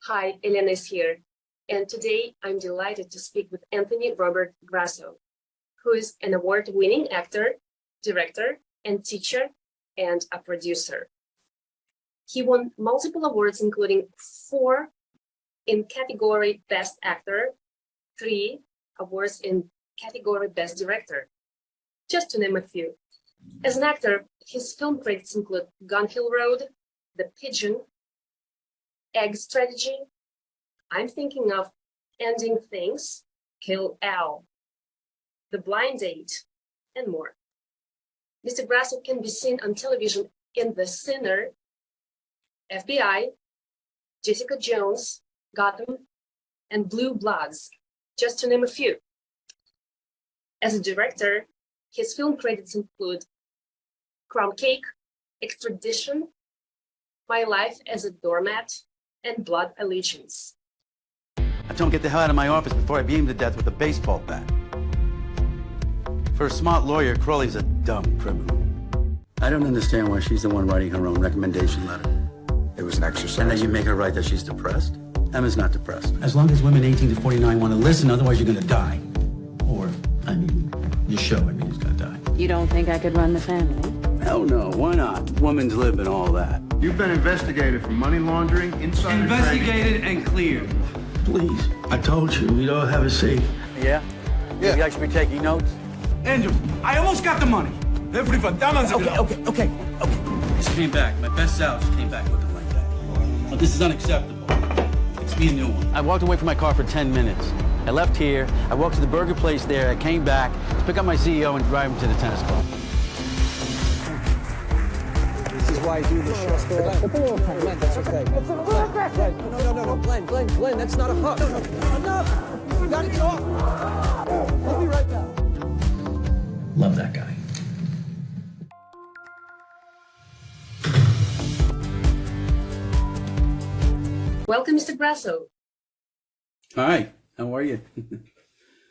Hi, Elena is here, and today I'm delighted to speak with Anthony Robert Grasso, who is an award-winning actor, director, and teacher, and a producer. He won multiple awards, including 4 in category Best Actor, 3 awards in category Best Director, just to name a few. As an actor, his film credits include Gun Hill Road, The Pigeon, Egg Strategy, I'm Thinking of Ending Things, Kill Al, The Blind Date, and more. Mr. Grasso can be seen on television in The Sinner, FBI, Jessica Jones, Gotham, and Blue Bloods, just to name a few. As a director, his film credits include Crumb Cake, Extradition, My Life as a Doormat, and Blood Allegiance. I told him get the hell out of my office before I beat him to death with a baseball bat. For a smart lawyer, Crowley's a dumb criminal. I don't understand why she's the one writing her own recommendation letter. It was an exercise. And then you make her write that she's depressed? Emma's not depressed. As long as women 18 to 49 want to listen, otherwise you're gonna die. Or, your show, is gonna die. You don't think I could run the family? Hell no, why not? Woman's lib and all that. You've been investigated for money laundering, insider Investigated and cleared. Please, I told you, we don't have a safe. Yeah? Maybe I should be taking notes? Andrew, I almost got the money. Okay. Just came back. My best self just came back looking like that. Oh, this is unacceptable. It's me a new one. I walked away from my car for 10 minutes. I left here, I walked to the burger place there, I came back to pick up my CEO and drive him to the tennis club. This is why I do this show. Glenn, that's okay. It's a little aggressive. No. Glenn, that's not a hook. No. Enough. You gotta get off. We'll be right back. Love that guy. Welcome, Mr. Grasso. Hi, how are you?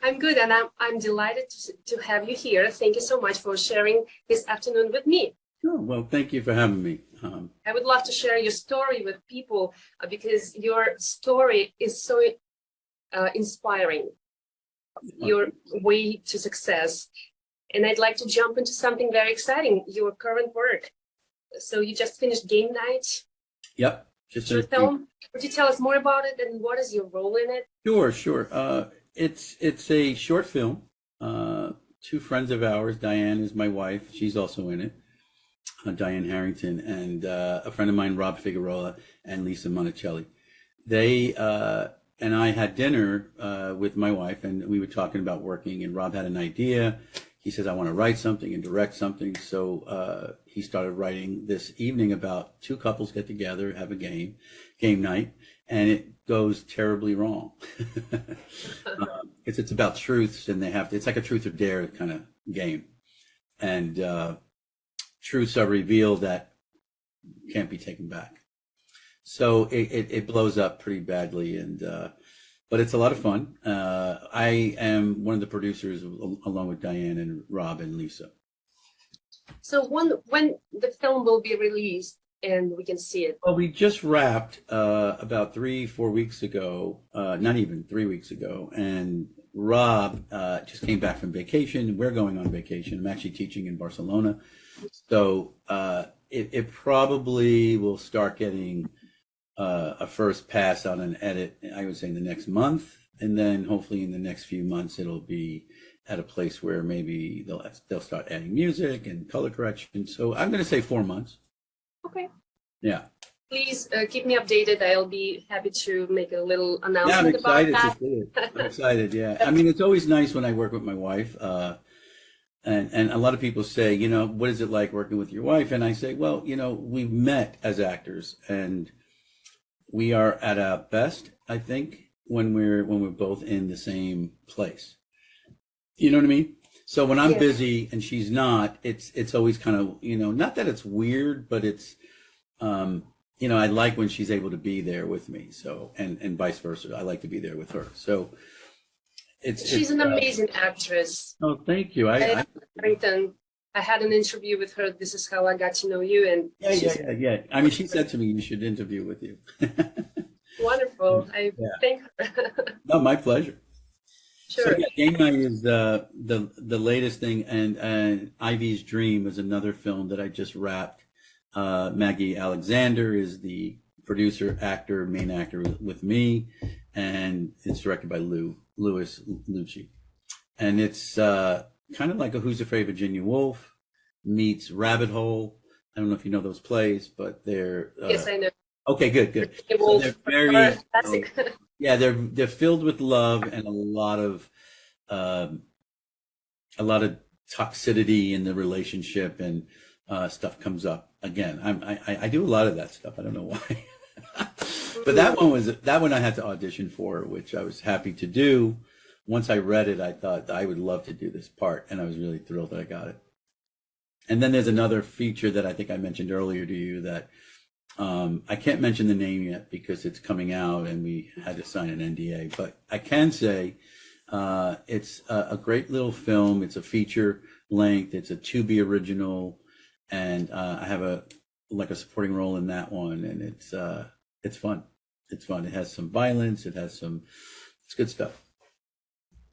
I'm good, and I'm delighted to have you here. Thank you so much for sharing this afternoon with me. Oh, well, thank you for having me. I would love to share your story with people because your story is so inspiring, your way to success. And I'd like to jump into something very exciting, your current work. So you just finished Game Night. Yep. Your film. Would you tell us more about it and what is your role in it? Sure. It's a short film. 2 friends of ours, Diane is my wife. She's also in it. Diane Harrington, and a friend of mine, Rob Figueroa, and Lisa Monticelli. They and I had dinner with my wife, and we were talking about working, and Rob had an idea. He says, I want to write something and direct something. So he started writing this evening about 2 couples get together, have a game night, and it goes terribly wrong. It's about truths, and it's like a truth or dare kind of game. And truths are revealed that can't be taken back. So it blows up pretty badly, but it's a lot of fun. I am one of the producers along with Diane and Rob and Lisa. So when the film will be released and we can see it? Well, we just wrapped about 3-4 weeks ago, not even 3 weeks ago, and Rob just came back from vacation. We're going on vacation. I'm actually teaching in Barcelona. So it probably will start getting a first pass on an edit, I would say, in the next month, and then hopefully in the next few months it'll be at a place where maybe they'll start adding music and color correction. So I'm going to say 4 months. Okay. Yeah. Please keep me updated. I'll be happy to make a little announcement about that. I'm excited. Yeah. I mean, it's always nice when I work with my wife. And a lot of people say, what is it like working with your wife? And I say, well, we've met as actors, and we are at our best, I think, when we're both in the same place. You know what I mean? So when I'm busy and she's not, it's always kind of, not that it's weird, but it's, I like when she's able to be there with me. So, and vice versa. I like to be there with her. So she's an amazing actress. Oh, thank you. I had an interview with her. This is how I got to know you. And yeah. I mean, she said to me, you should interview with you. Wonderful. Well, I Yeah. think No, my pleasure. So sure. yeah, Game Night is the latest thing, and Ivy's Dream is another film that I just wrapped. Maggie Alexander is the producer, actor, main actor with me, and it's directed by Louis Lucci, and it's kind of like a Who's Afraid of Virginia Woolf meets Rabbit Hole. I don't know if you know those plays, but they're Yes, I know. okay, good. It So will they're very classic. yeah, they're filled with love and um, a lot of toxicity in the relationship, and stuff comes up again. I do a lot of that stuff. I don't know why, but that one I had to audition for, which I was happy to do. Once I read it, I thought I would love to do this part, and I was really thrilled that I got it. And then there's another feature that I think I mentioned earlier to you that I can't mention the name yet because it's coming out and we had to sign an NDA, but I can say it's a great little film. It's a feature length. It's a Tubi original, and I have a supporting role in that one, and it's fun. It's fun. It has some violence. It's good stuff.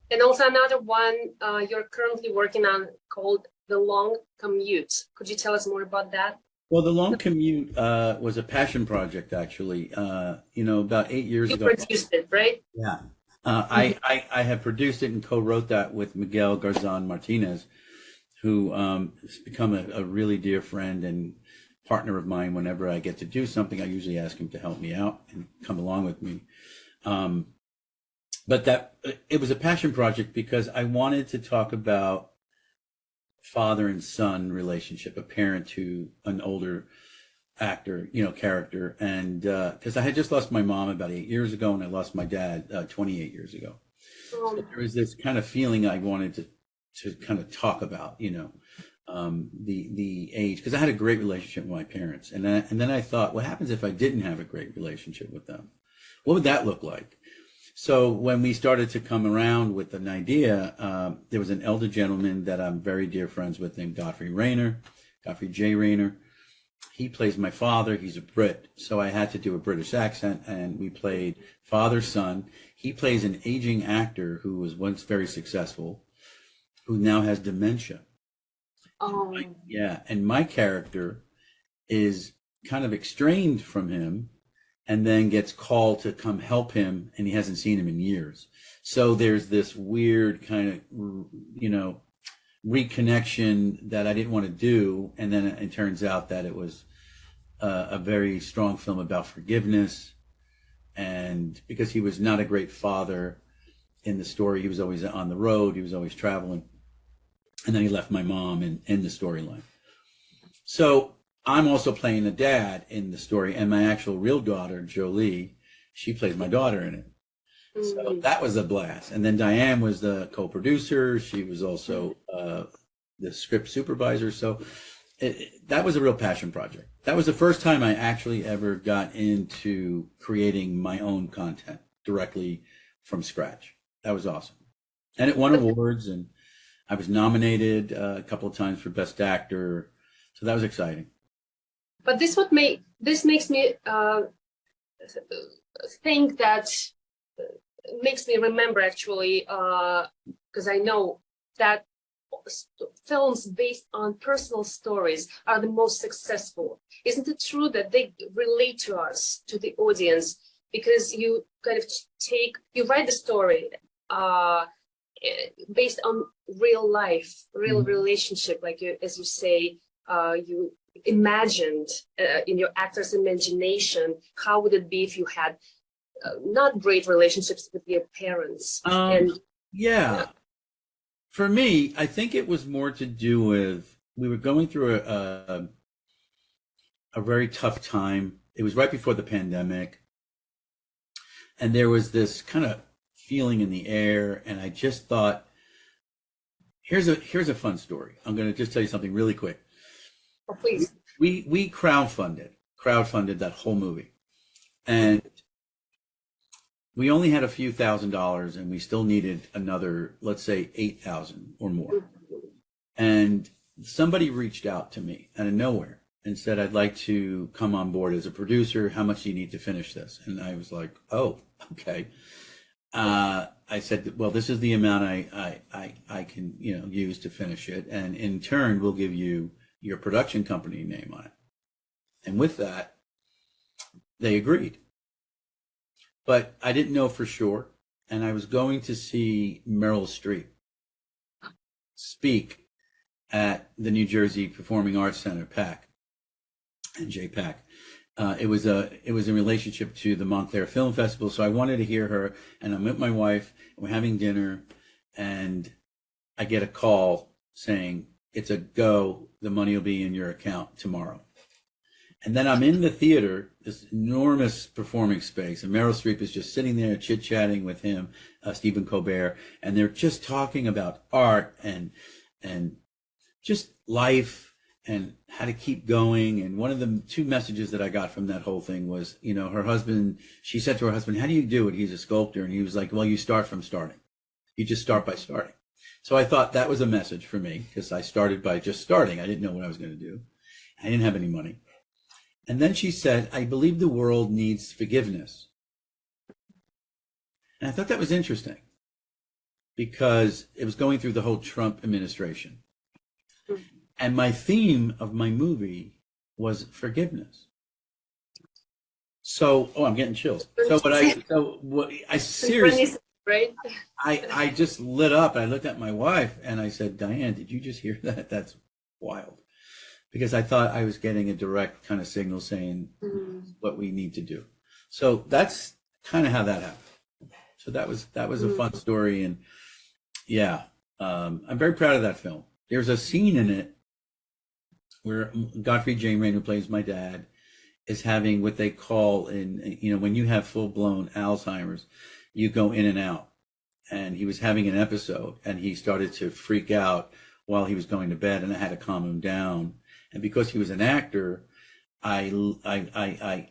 And also another one you're currently working on called The Long Commute. Could you tell us more about that? Well, The Long Commute was a passion project, actually. About 8 years You ago. produced it, right? Yeah. I have produced it and co-wrote that with Miguel Garzon Martinez, who has become a really dear friend and partner of mine. Whenever I get to do something, I usually ask him to help me out and come along with me. But it was a passion project because I wanted to talk about father and son relationship, a parent to an older actor, character. And because I had just lost my mom about 8 years ago, and I lost my dad 28 years ago. So there was this kind of feeling I wanted to kind of talk about, the age, because I had a great relationship with my parents. And then I thought, what happens if I didn't have a great relationship with them? What would that look like? So when we started to come around with an idea, there was an elder gentleman that I'm very dear friends with named Godfrey J. Rayner. He plays my father. He's a Brit. So I had to do a British accent, and we played father, son. He plays an aging actor who was once very successful, who now has dementia. Oh. Yeah. And my character is kind of estranged from him, and then gets called to come help him, and he hasn't seen him in years. So there's this weird kind of, reconnection that I didn't want to do. And then it turns out that it was a very strong film about forgiveness. And because he was not a great father in the story, he was always on the road, he was always traveling. And then he left my mom in the storyline. So I'm also playing the dad in the story, and my actual real daughter, Jolie, she plays my daughter in it. So that was a blast. And then Diane was the co-producer. She was also the script supervisor. So that was a real passion project. That was the first time I actually ever got into creating my own content directly from scratch. That was awesome. And it won awards, and I was nominated a couple of times for Best Actor. So that was exciting. But this makes me think that makes me remember actually, because I know that films based on personal stories are the most successful. Isn't it true that they relate to us, to the audience, because you kind of you write the story based on real life, real relationship, like as you say, you imagined in your actor's imagination, how would it be if you had not great relationships with your parents? Yeah. For me, I think it was more to do with, we were going through a very tough time. It was right before the pandemic, and there was this kind of feeling in the air, and I just thought, here's a fun story. I'm going to just tell you something really quick. Oh, please. We crowdfunded that whole movie, and we only had a few $1,000s, and we still needed another, let's say 8,000 or more. And somebody reached out to me out of nowhere and said, I'd like to come on board as a producer. How much do you need to finish this? And I was like, oh, okay. I said, well, this is the amount I can, use to finish it. And in turn, we'll give you your production company name on it. And with that, they agreed. But I didn't know for sure. And I was going to see Meryl Streep speak at the New Jersey Performing Arts Center, PAC, and JPAC. It was in relationship to the Montclair Film Festival. So I wanted to hear her, and I'm with my wife, and we're having dinner, and I get a call saying, it's a go, the money will be in your account tomorrow. And then I'm in the theater, this enormous performing space, and Meryl Streep is just sitting there chit-chatting with him, Stephen Colbert, and they're just talking about art and just life and how to keep going. And one of the two messages that I got from that whole thing was, her husband, she said to her husband, how do you do it? He's a sculptor. And he was like, well, you start from starting. You just start by starting. So I thought that was a message for me, because I started by just starting. I didn't know what I was going to do. I didn't have any money. And then she said, I believe the world needs forgiveness. And I thought that was interesting, because it was going through the whole Trump administration. And my theme of my movie was forgiveness. So, I'm getting chills. I seriously, right? I just lit up. I looked at my wife and I said, Diane, did you just hear that? That's wild. Because I thought I was getting a direct kind of signal saying what we need to do. So that's kind of how that happened. So that was a fun story. And yeah, I'm very proud of that film. There's a scene in it where Godfrey J. Rain, who plays my dad, is having what they call when you have full-blown Alzheimer's, you go in and out. And he was having an episode, and he started to freak out while he was going to bed, and I had to calm him down. And because he was an actor, I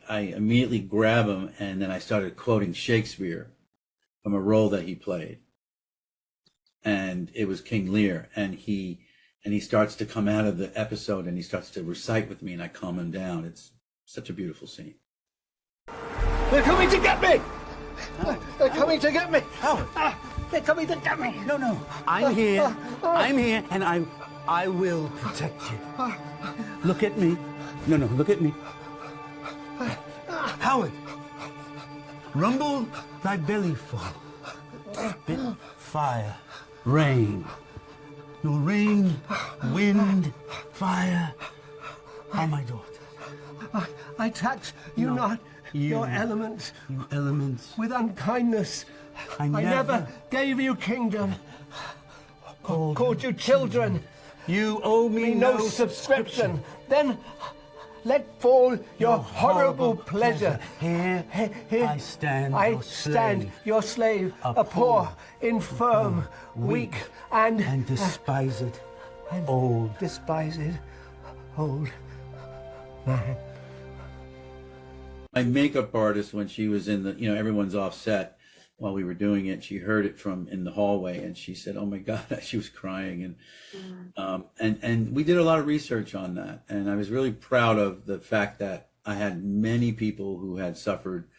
immediately grab him, and then I started quoting Shakespeare from a role that he played. And it was King Lear, and he starts to come out of the episode, and he starts to recite with me, and I calm him down. It's such a beautiful scene. They're coming to get me! They're coming to get me! Howard, They're coming to get me! no. I'm here, and I will protect you. Look at me. No, look at me. Howard, rumble thy belly full. Spit fire, rain. No rain, wind, fire are my daughter. I tax you not, your elements. You elements. With unkindness. I never gave you kingdom. Called you children. You owe me No subscription. Then let fall your horrible pleasure. Here I stand, I your stand slave, your slave, a poor, infirm, weak, and despised, old. despised old man. My makeup artist, when she was in the, everyone's off set while we were doing it, she heard it from in the hallway, and she said, oh my God, she was crying. And we did a lot of research on that. And I was really proud of the fact that I had many people who had suffered,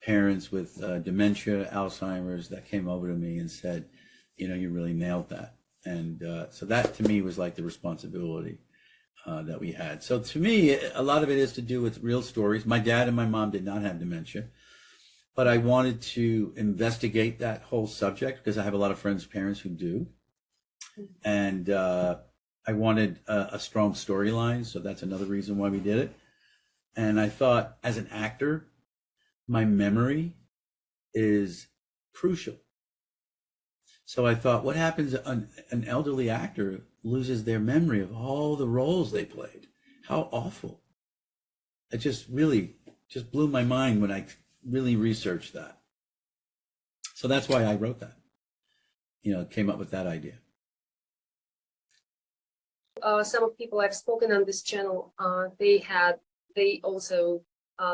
parents with dementia, Alzheimer's, that came over to me and said, you really nailed that. And so that to me was like the responsibility that we had. So to me, a lot of it is to do with real stories. My dad and my mom did not have dementia, but I wanted to investigate that whole subject because I have a lot of friends, parents who do. And I wanted a strong storyline. So that's another reason why we did it. And I thought, as an actor, my memory is crucial. So I thought, what happens an elderly actor loses their memory of all the roles they played? How awful. It just really just blew my mind when I really researched that. So that's why I wrote that, came up with that idea. Some people I've spoken on this channel, they also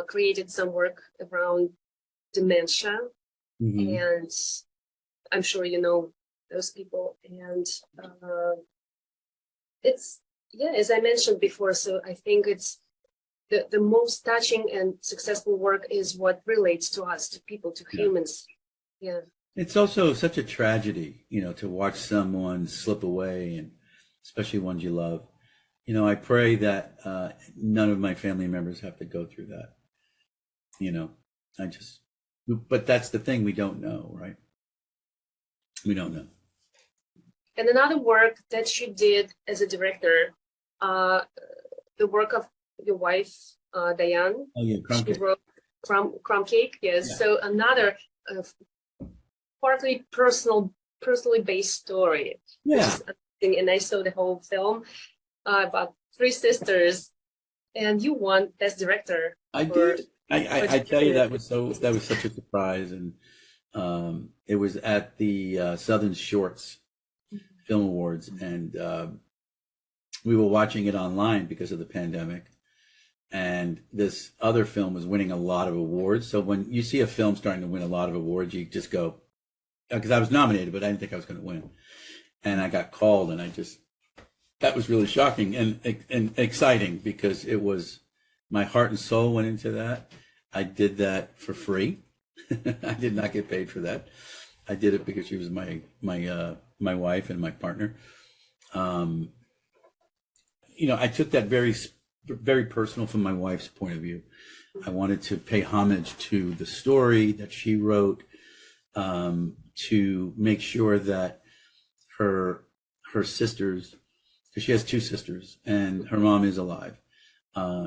created some work around dementia, and I'm sure you know those people. And it's Yeah, as I mentioned before, so I think it's the most touching and successful work is what relates to us, to people, to Yeah. humans. Yeah. It's also such a tragedy, to watch someone slip away, and especially ones you love. I pray that none of my family members have to go through that. I just, but that's the thing, we don't know, right? We don't know. And another work that you did as a director, the work of your wife, Diane. Oh yeah, crumb She cake. wrote Crumb Cake. Yes. Yeah. So another partly personally based story. Which Yeah. is amazing. And I saw the whole film about three sisters, and you won Best Director. I for- did. I tell you, that was such a surprise, and it was at the Southern Shorts Film Awards, and we were watching it online because of the pandemic, and this other film was winning a lot of awards. So when you see a film starting to win a lot of awards, you just go, because I was nominated, but I didn't think I was going to win, and I got called, and that was really shocking and exciting, because it was my heart and soul went into that. I did that for free. I did not get paid for that. I did it because she was my wife and my partner. I took that very, very personal from my wife's point of view. I wanted to pay homage to the story that she wrote, to make sure that her sisters, because she has two sisters, and her mom is alive.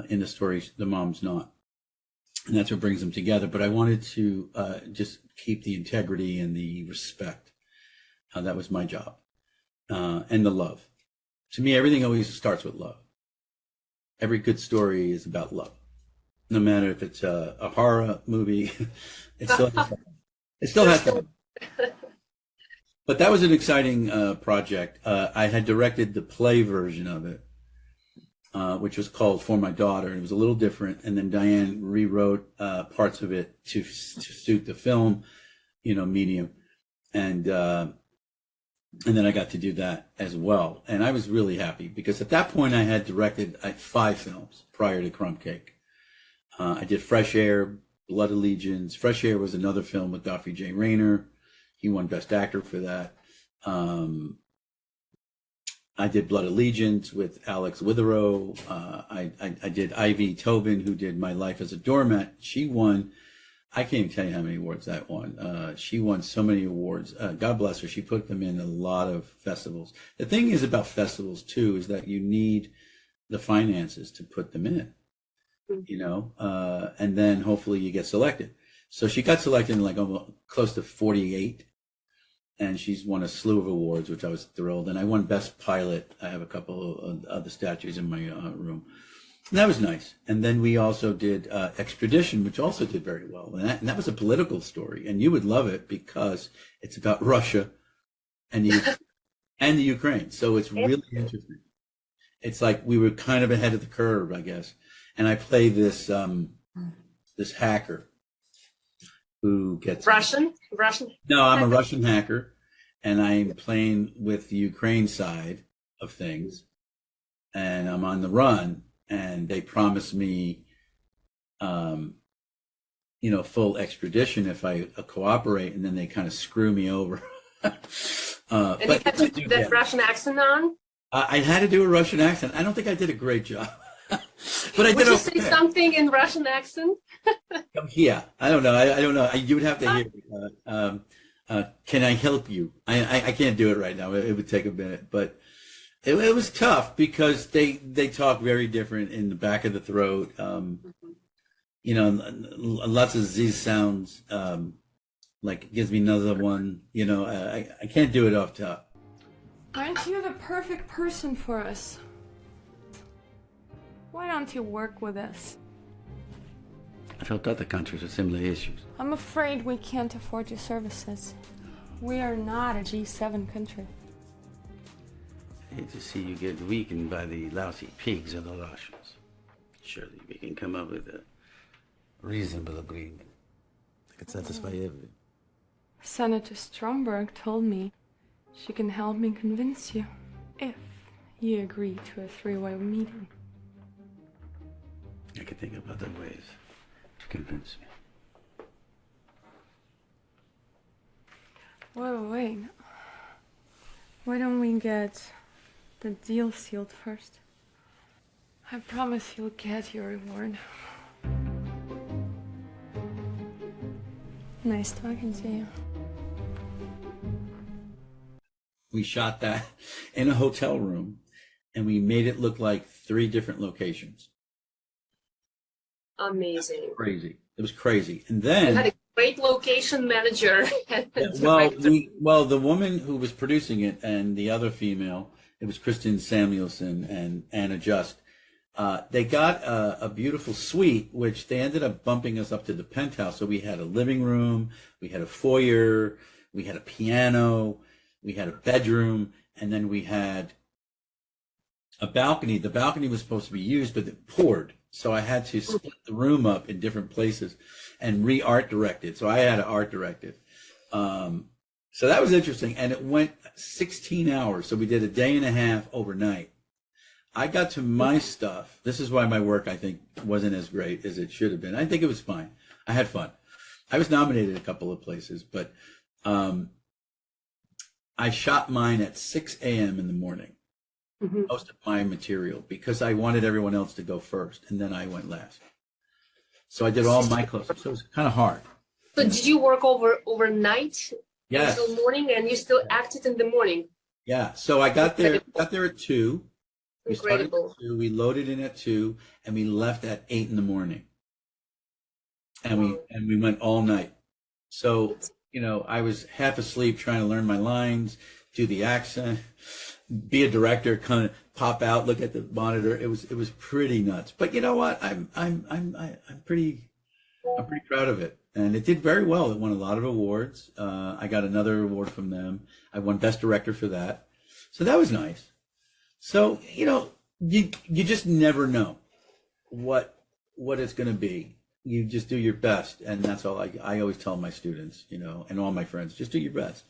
In the story, the mom's not. And that's what brings them together. But I wanted to just keep the integrity and the respect. That was my job. And the love. To me, everything always starts with love. Every good story is about love. No matter if it's a horror movie, it still has to. But that was an exciting project. I had directed the play version of it, which was called For My Daughter. And it was a little different. And then Diane rewrote parts of it to suit the film, medium. And then I got to do that as well. And I was really happy, because at that point I had directed 5 films prior to Crumb Cake. I did Fresh Air, Blood Allegiance. Fresh Air was another film with Duffy J. Rayner. He won Best Actor for that. I did Blood Allegiance with Alex Witherow. I did Ivy Tobin, who did My Life as a Doormat. She won, I can't even tell you how many awards that won. She won so many awards. God bless her. She put them in a lot of festivals. The thing is about festivals, too, is that you need the finances to put them in, and then hopefully you get selected. So she got selected in almost close to 48. And she's won a slew of awards, which I was thrilled. And I won Best Pilot. I have a couple of other statues in my room. And that was nice. And then we also did Extradition, which also did very well. And that was a political story. And you would love it, because it's about Russia and the Ukraine. So it's really interesting. It's like we were kind of ahead of the curve, I guess. And I play this hacker who gets Russian. No, I'm a Russian hacker, and I'm playing with the Ukraine side of things, and I'm on the run, and they promise me, full extradition if I cooperate, and then they kind of screw me over. And you had to do that Russian accent on? I had to do a Russian accent. I don't think I did a great job. But I Would did you okay. say something in Russian accent? Yeah, I don't know. I don't know. You would have to hear. Can I help you? I can't do it right now. It would take a minute, but it was tough, because they talk very different in the back of the throat. Lots of Z sounds. Like it gives me another one. I can't do it off top. Aren't you the perfect person for us? Why don't you work with us? I felt other countries with similar issues. I'm afraid we can't afford your services. We are not a G7 country. I hate to see you get weakened by the lousy pigs of the Russians. Surely we can come up with a reasonable agreement that could satisfy everyone. Senator Stromberg told me she can help me convince you, if he agreed to a three-way meeting. I could think of other ways to convince me. Wait. Why don't we get the deal sealed first? I promise you'll get your reward. Nice talking to you. We shot that in a hotel room, and we made it look like 3 different locations. Amazing. Crazy. It was crazy. And You had then, a great location manager. and well, director. the woman who was producing it and the other female, it was Kristen Samuelson and Anna Just. They got a beautiful suite, which they ended up bumping us up to the penthouse. So we had a living room, we had a foyer, we had a piano, we had a bedroom, and then we had a balcony. The balcony was supposed to be used, but it poured. So I had to split the room up in different places and re-art direct it. So I had to art direct it. So that was interesting. And it went 16 hours. So we did a day and a half overnight. I got to my stuff. This is why my work, I think, wasn't as great as it should have been. I think it was fine. I had fun. I was nominated a couple of places, but I shot mine at 6 a.m. in the morning, most of my material, because I wanted everyone else to go first, and then I went last. So I did all my close-ups. So it was kind of hard. So did you work overnight Yes. until morning, and you still acted in the morning? Yeah. So I got there at 2. We started Incredible. at 2, we loaded in at 2, and we left at 8 in the morning. And we went all night. So, I was half asleep trying to learn my lines, do the accent, be a director, kind of pop out, look at the monitor. It was pretty nuts. But you know what? I'm pretty proud of it. And it did very well. It won a lot of awards. I got another award from them. I won Best Director for that. So that was nice. So, you just never know what it's going to be. You just do your best. And that's all I always tell my students, and all my friends, just do your best.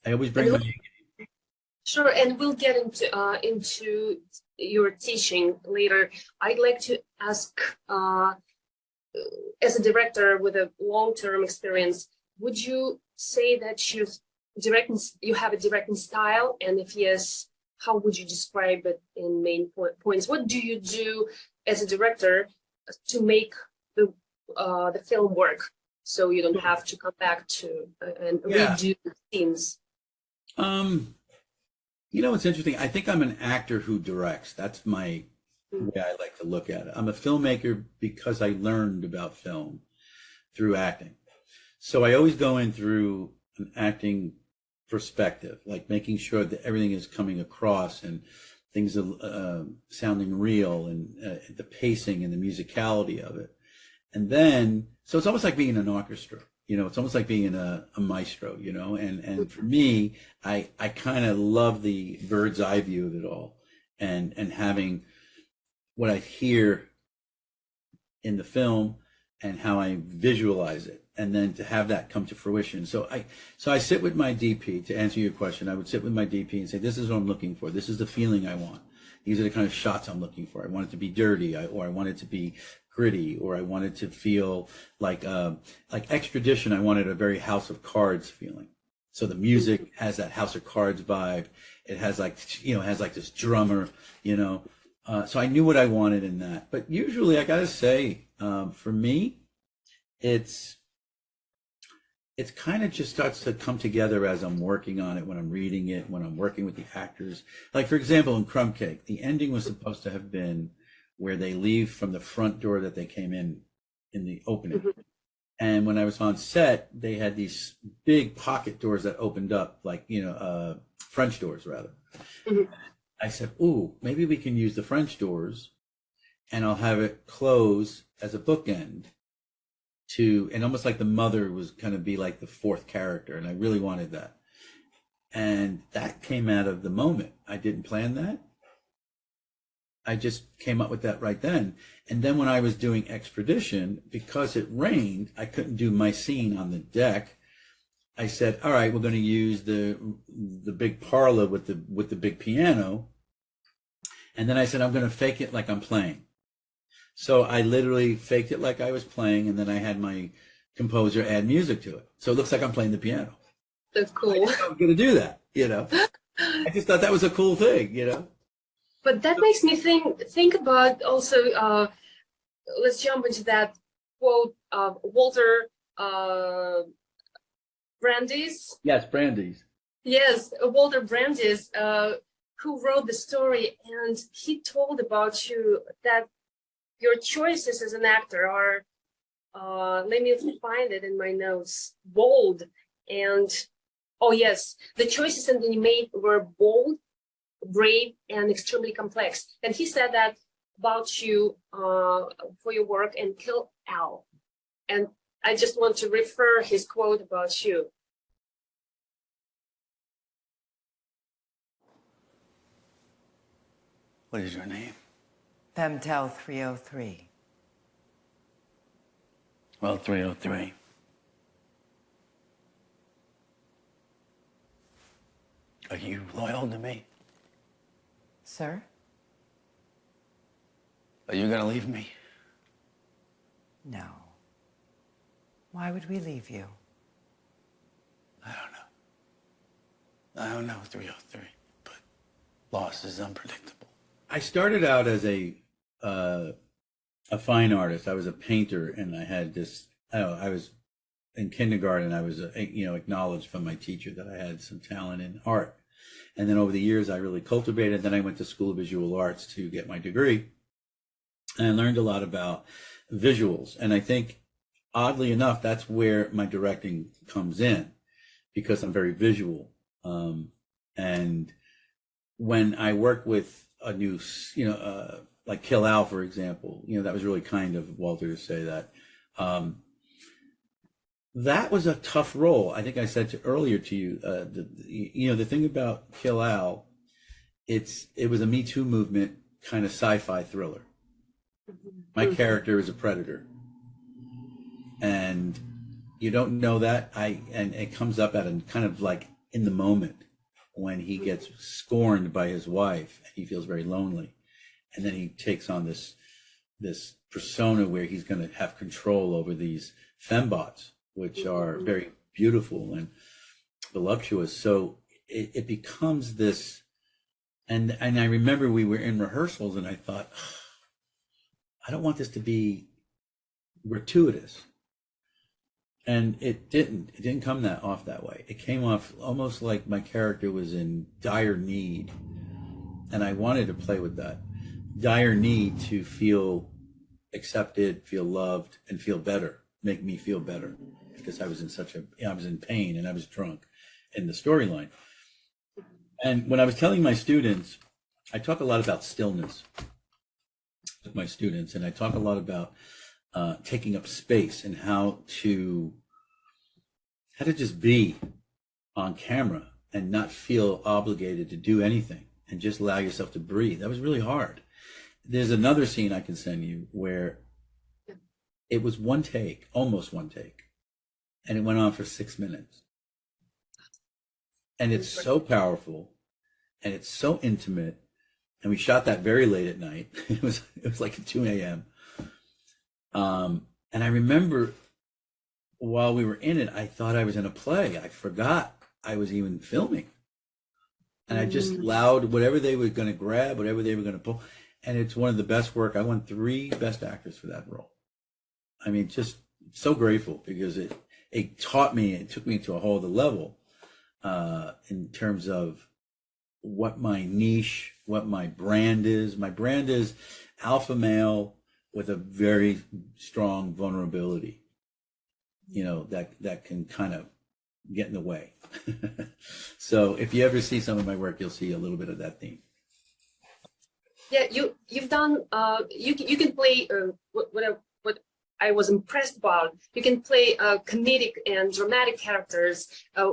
I always bring my Sure, and we'll get into your teaching later. I'd like to ask, as a director with a long-term experience, would you say that you have a directing style? And if yes, how would you describe it in main points? What do you do as a director to make the film work, so you don't have to come back to and redo scenes? It's interesting. I think I'm an actor who directs. That's my way I like to look at it. I'm a filmmaker because I learned about film through acting. So I always go in through an acting perspective, like making sure that everything is coming across and things are sounding real, and the pacing and the musicality of it. And then, so it's almost like being in an orchestra. It's almost like being a maestro, and for me, I kind of love the bird's eye view of it all, and having what I hear in the film and how I visualize it, and then to have that come to fruition. So I sit with my DP. To answer your question, I would sit with my DP and say, this is what I'm looking for. This is the feeling I want. These are the kind of shots I'm looking for. I want it to be dirty, or I want it to be gritty, or I wanted to feel like Extradition. I wanted a very House of Cards feeling. So the music has that House of Cards vibe. It has this drummer, so I knew what I wanted in that. But usually I got to say, for me, it's kind of just starts to come together as I'm working on it, when I'm reading it, when I'm working with the actors. Like, for example, in Crumb Cake, the ending was supposed to have been where they leave from the front door that they came in the opening. And when I was on set, they had these big pocket doors that opened up, like, French doors rather. I said, ooh, maybe we can use the French doors, and I'll have it close as a bookend and almost like the mother was kind of be like the fourth character. And I really wanted that. And that came out of the moment. I didn't plan that. I just came up with that right then. And then when I was doing Expedition, because it rained, I couldn't do my scene on the deck. I said, all right, we're going to use the big parlor with the big piano. And then I said, I'm going to fake it like I'm playing. So I literally faked it like I was playing, and then I had my composer add music to it. So it looks like I'm playing the piano. That's cool. I'm going to do that, you know. I just thought that was a cool thing, you know. But that makes me think about also, let's jump into that quote of Walter Brandeis. Yes, Brandeis. Yes, Walter Brandeis, who wrote the story, and he told about you that your choices as an actor are, let me find it in my notes, bold and, oh yes, the choices that you made were bold, brave, and extremely complex. And he said that about you for your work in Kill Al. And I just want to refer his quote about you. What is your name? Femtel 303. Well, 303. Are you loyal to me? Sir? Are you gonna leave me? No. Why would we leave you? I don't know, 303, but loss is unpredictable. I started out as a fine artist. I was a painter, and I had this. I was in kindergarten. I was, acknowledged from my teacher that I had some talent in art. And then over the years, I really cultivated. Then I went to School of Visual Arts to get my degree, and I learned a lot about visuals. And I think, oddly enough, that's where my directing comes in, because I'm very visual. And when I work with a new, like Kill Al, for example, that was really kind of Walter to say that. That was a tough role. I think I said earlier to you, the thing about Kill Al, it was a Me Too movement kind of sci-fi thriller. My character is a predator, and you don't know that. And it comes up at a kind of like in the moment when he gets scorned by his wife and he feels very lonely, and then he takes on this persona where he's going to have control over these fembots, which are very beautiful and voluptuous. So it becomes this, and I remember we were in rehearsals, and I thought, I don't want this to be gratuitous. And it didn't come off that way. It came off almost like my character was in dire need. And I wanted to play with that dire need to feel accepted, feel loved, and feel better, make me feel better, because I was in pain and I was drunk in the storyline. And when I was telling my students, I talk a lot about stillness with my students, and I talk a lot about taking up space and how to just be on camera and not feel obligated to do anything and just allow yourself to breathe. That was really hard. There's another scene I can send you where it was one take, almost one take, and it went on for 6 minutes. And it's so powerful, and it's so intimate, and we shot that very late at night. It was like at 2 a.m. And I remember while we were in it, I thought I was in a play. I forgot I was even filming. And I just allowed whatever they were going to grab, whatever they were going to pull. And it's one of the best work. I won 3 Best Actors for that role. I mean, just so grateful, because it taught me, it took me to a whole other level in terms of what my niche, what my brand is. My brand is alpha male with a very strong vulnerability, that can kind of get in the way. So if you ever see some of my work, you'll see a little bit of that theme. Yeah, you've done. You can play what I was impressed about. You can play comedic and dramatic characters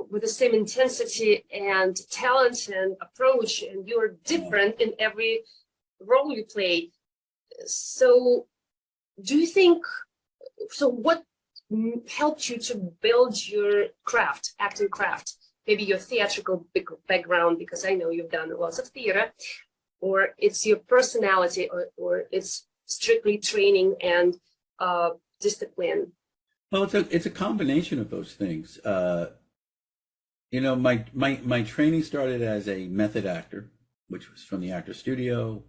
with the same intensity and talent and approach, and you are different in every role you play. So, do you think? So, what helped you to build your craft, acting craft? Maybe your theatrical background, because I know you've done lots of theater. or it's your personality, or it's strictly training and discipline? Well, it's a combination of those things. My training started as a method actor, which was from the Actor Studio,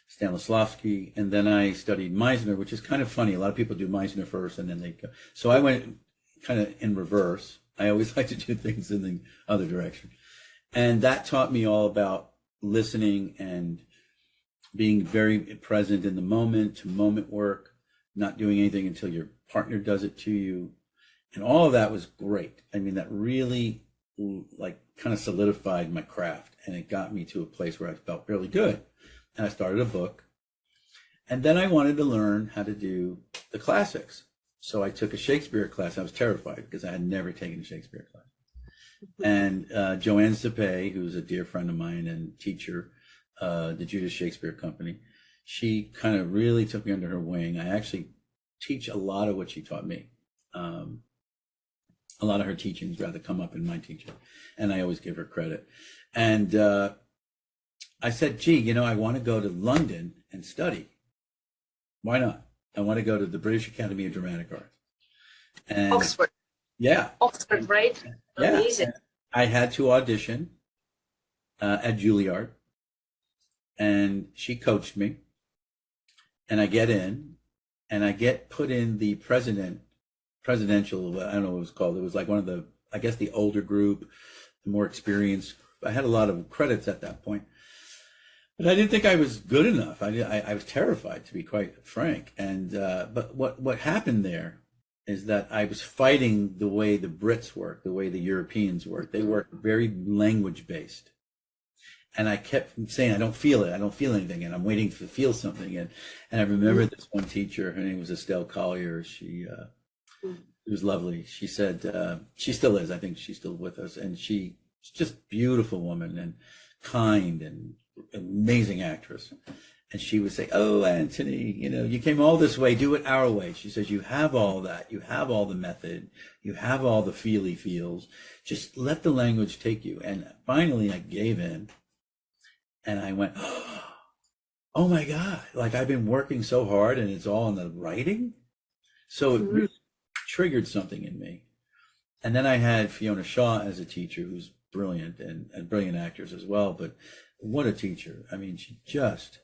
Stanislavski, and then I studied Meisner, which is kind of funny. A lot of people do Meisner first, and then they go. So I went kind of in reverse. I always like to do things in the other direction, and that taught me all about listening and being very present in the moment, to moment work, not doing anything until your partner does it to you, and all of that was great. I mean, that really like kind of solidified my craft, and it got me to a place where I felt really good. And I started a book, and then I wanted to learn how to do the classics. So I took a Shakespeare class. I was terrified because I had never taken a Shakespeare class. And Joanne Cepay, who's a dear friend of mine and teacher, the Judas Shakespeare Company, she kind of really took me under her wing. I actually teach a lot of what she taught me. A lot of her teachings rather come up in my teaching, and I always give her credit. And I said, gee, I want to go to London and study. Why not? I want to go to the British Academy of Dramatic Art. And Oxford. Yeah. Oxford, right? Yeah. Amazing. I had to audition at Juilliard, and she coached me, and I get in, and I get put in the presidential, I don't know what it was called. It was like one of the, I guess, the older group, the more experienced. I had a lot of credits at that point, but I didn't think I was good enough. I was terrified, to be quite frank. And but what happened there is that I was fighting the way the Brits work, the way the Europeans work. They work very language based. And I kept saying, I don't feel it. I don't feel anything. And I'm waiting to feel something. And I remember this one teacher, her name was Estelle Collier. She was lovely. She said, she still is. I think she's still with us. And she's just a beautiful woman and kind and amazing actress. And she would say, oh, Anthony, you came all this way, do it our way. She says, you have all that. You have all the method. You have all the feels. Just let the language take you. And finally I gave in, and I went, oh my God, like I've been working so hard and it's all in the writing. So it really triggered something in me. And then I had Fiona Shaw as a teacher, who's brilliant and brilliant actress as well. But what a teacher. I mean, she just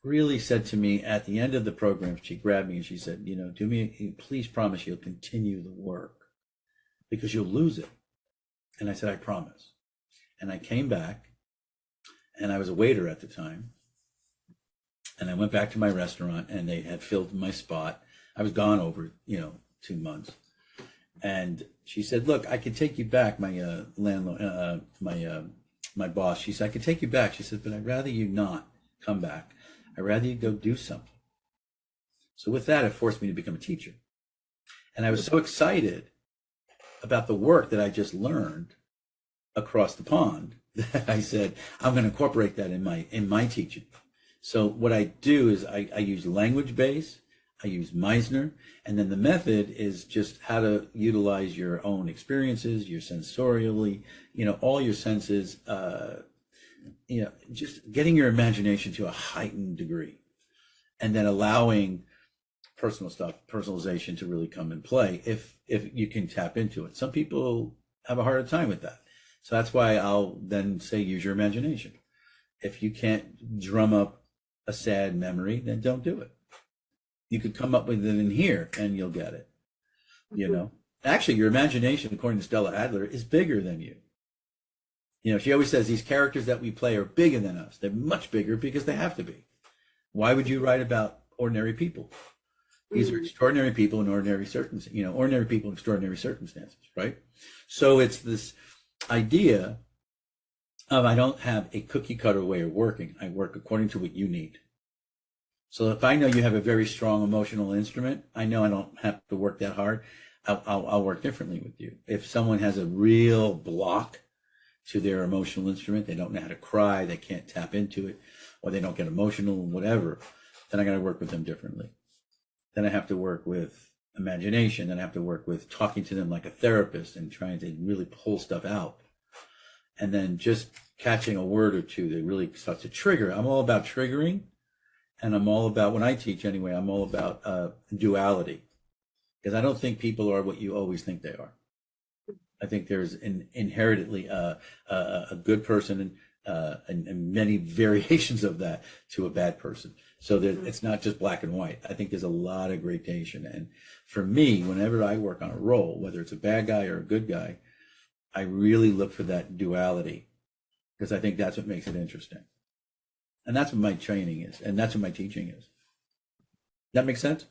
really said to me at the end of the program, she grabbed me and she said, do me, please promise you'll continue the work because you'll lose it. And I said, I promise. And I came back, and I was a waiter at the time. And I went back to my restaurant, and they had filled my spot. I was gone over, 2 months. And she said, look, I could take you back, my landlord, my boss. She said, I could take you back. She said, but I'd rather you not come back. I'd rather you go do something. So with that, it forced me to become a teacher. And I was so excited about the work that I just learned across the pond that I said, I'm going to incorporate that in my teaching. So what I do is I use language base, I use Meisner, and then the method is just how to utilize your own experiences, your sensorially, all your senses, just getting your imagination to a heightened degree, and then allowing personal stuff, personalization to really come and play if you can tap into it. Some people have a harder time with that. So that's why I'll then say, use your imagination. If you can't drum up a sad memory, then don't do it. You could come up with it in here and you'll get it. Actually, your imagination, according to Stella Adler, is bigger than you. She always says these characters that we play are bigger than us. They're much bigger because they have to be. Why would you write about ordinary people? These are extraordinary people in ordinary circumstances, ordinary people in extraordinary circumstances, right? So it's this idea of I don't have a cookie cutter way of working. I work according to what you need. So if I know you have a very strong emotional instrument, I know I don't have to work that hard. I'll work differently with you. If someone has a real block to their emotional instrument, they don't know how to cry, they can't tap into it, or they don't get emotional, whatever, then I got to work with them differently. Then I have to work with imagination. Then I have to work with talking to them like a therapist and trying to really pull stuff out. and then just catching a word or two that really starts to trigger. I'm all about triggering, and I'm all about, when I teach anyway, I'm all about duality, because I don't think people are what you always think they are. I think there's inherently a good person and many variations of that to a bad person. So that it's not just black and white. I think there's a lot of gradation. And for me, whenever I work on a role, whether it's a bad guy or a good guy, I really look for that duality, because I think that's what makes it interesting. And that's what my training is, and that's what my teaching is. That makes sense?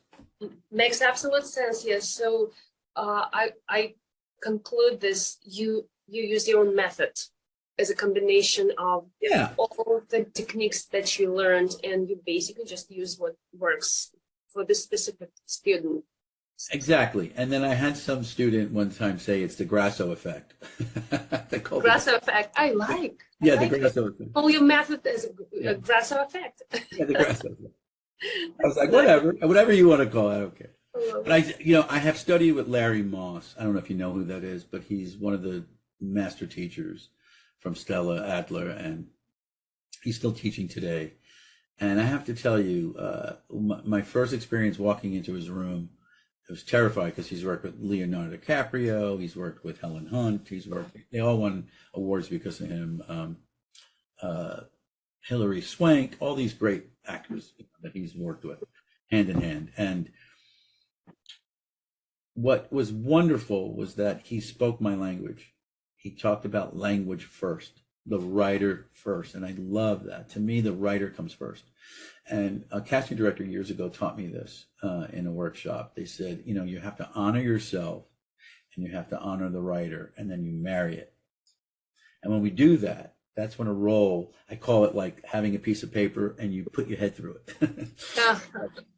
Makes absolute sense, yes. So I conclude this, you use your own method as a combination of all the techniques that you learned, and you basically just use what works for this specific student. Exactly. And then I had some student one time say it's the Grasso effect. They called Grasso effect, I like. Yeah, I like the Grasso effect. Oh, your method is a Grasso effect. Yeah, the Grasso effect. I was like, whatever you want to call it, I don't care. But I have studied with Larry Moss. I don't know if you know who that is, but he's one of the master teachers from Stella Adler, and he's still teaching today. And I have to tell you, my first experience walking into his room, I was terrified, because he's worked with Leonardo DiCaprio, he's worked with Helen Hunt, they all won awards because of him. Hilary Swank, all these great actors that he's worked with hand in hand. And what was wonderful was that he spoke my language. He talked about language first, the writer first. And I love that. To me, the writer comes first. And a casting director years ago taught me this in a workshop. They said, you have to honor yourself, and you have to honor the writer, and then you marry it. And when we do that, that's when a role, I call it like having a piece of paper and you put your head through it.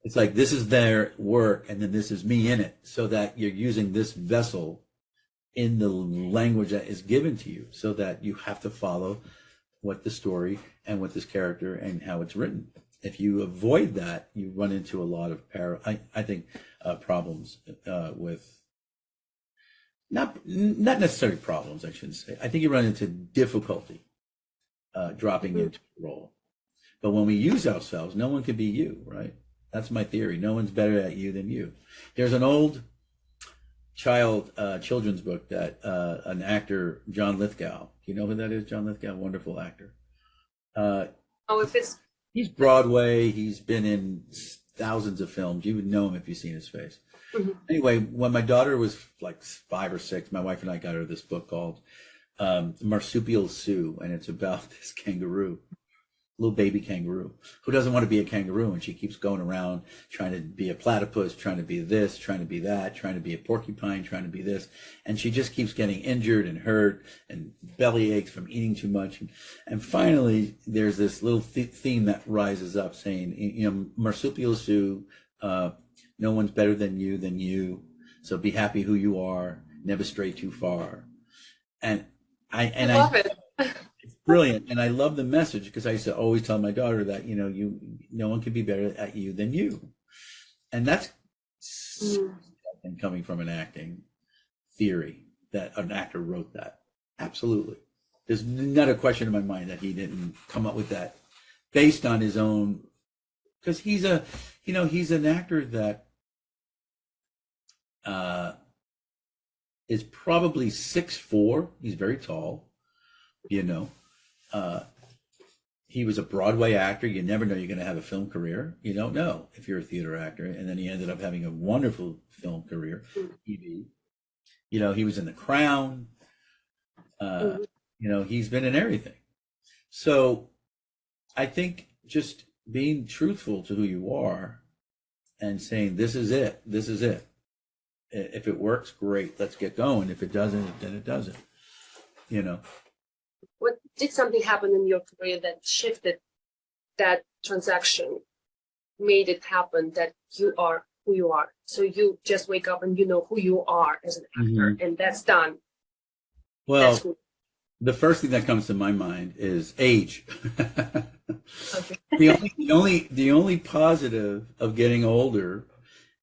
It's like, this is their work, and then this is me in it, so that you're using this vessel in the language that is given to you, so that you have to follow what the story and what this character and how it's written. If you avoid that, you run into a lot of problems with, not necessarily problems, I shouldn't say. I think you run into difficulty dropping into a role. But when we use ourselves, no one can be you, right? That's my theory. No one's better at you than you. There's an old children's book that an actor, John Lithgow, do you know who that is? John Lithgow, wonderful actor. He's Broadway. He's been in thousands of films. You would know him if you've seen his face. Mm-hmm. Anyway, when my daughter was like 5 or 6, my wife and I got her this book called Marsupial Sue, and it's about this kangaroo, little baby kangaroo, who doesn't want to be a kangaroo, and she keeps going around trying to be a platypus, trying to be this, trying to be that, trying to be a porcupine, trying to be this, and she just keeps getting injured and hurt and belly aches from eating too much, and finally there's this little theme that rises up saying, Marsupial Sue, no one's better than you, so be happy who you are, never stray too far. And I love it. It's brilliant, and I love the message, because I used to always tell my daughter that no one can be better at you than you, and that's coming from an acting theory that an actor wrote that. Absolutely, there's not a question in my mind that he didn't come up with that based on his own, because he's an actor that is probably 6'4". He's very tall. He was a Broadway actor. You never know you're going to have a film career. You don't know if you're a theater actor. And then he ended up having a wonderful film career, TV. He was in The Crown. He's been in everything. So I think just being truthful to who you are and saying, this is it. This is it. If it works, great. Let's get going. If it doesn't, then it doesn't. What did something happen in your career that shifted that transaction, made it happen that you are who you are? So you just wake up and you know who you are as an actor, and that's done. Well, the first thing that comes to my mind is age. Okay. The only positive of getting older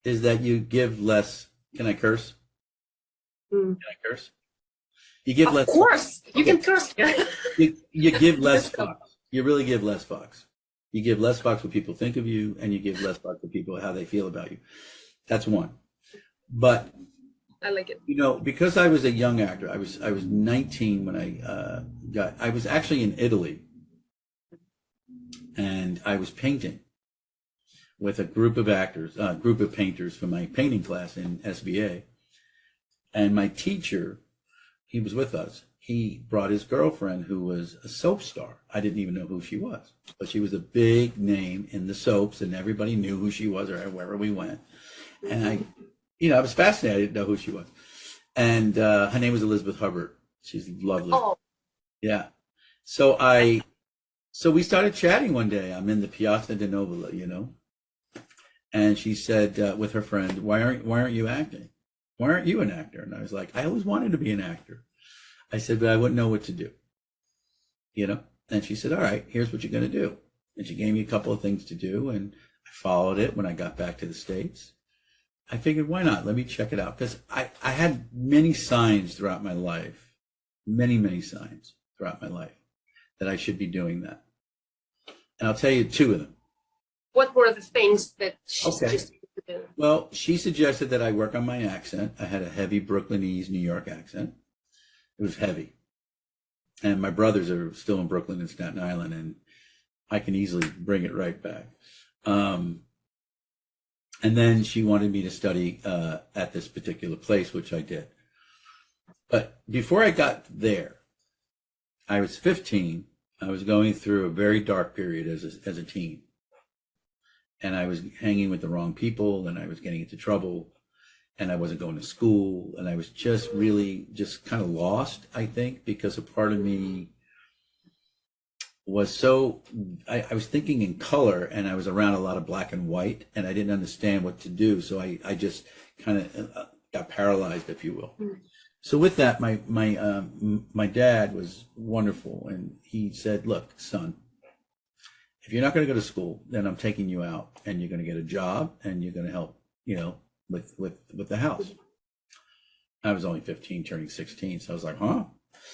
is that you give less. Can I curse? Can I curse? You give Of less. course, you can curse here. You give less fucks. You really give less fucks. You give less fucks what people think of you, and you give less fucks what people how they feel about you. That's one. But I like it. you know, because I was a young actor, I was 19 when I was actually in Italy, and I was painting with a group of painters from my painting class in SBA, and my teacher, he was with us. He brought his girlfriend who was a soap star. I didn't even know who she was, but she was a big name in the soaps, and everybody knew who she was or wherever we went. And I was fascinated. I didn't know who she was. And her name was Elizabeth Hubbard. She's lovely. Oh, Yeah. So we started chatting one day. I'm in the Piazza di Novola, you know, and she said with her friend, why aren't you acting? Why aren't you an actor? And I was like, I always wanted to be an actor. I said, but I wouldn't know what to do, you know? And she said, all right, here's what you're going to do. And she gave me a couple of things to do, and I followed it when I got back to the States. I figured, why not? Let me check it out. Because I had many signs throughout my life, many signs throughout my life that I should be doing that. And I'll tell you two of them. what were the things that she Okay. suggested you to do? Well, she suggested that I work on my accent. I had a heavy Brooklynese New York accent. It was heavy. And my brothers are still in Brooklyn and Staten Island, and I can easily bring it right back. And then she wanted me to study at this particular place, which I did. But before I got there, I was 15. I was going through a very dark period as a teen. And I was hanging with the wrong people, and I was getting into trouble, and I wasn't going to school, and I was just really just kind of lost, I think, because a part of me was so, I was thinking in color, and I was around a lot of black and white, and I didn't understand what to do. So I just kind of got paralyzed, if you will. So with that, my dad was wonderful, and he said, look, son, if you're not going to go to school, then I'm taking you out, and you're going to get a job, and you're going to help, you know, with the house. I was only 15, turning 16. So I was like, huh?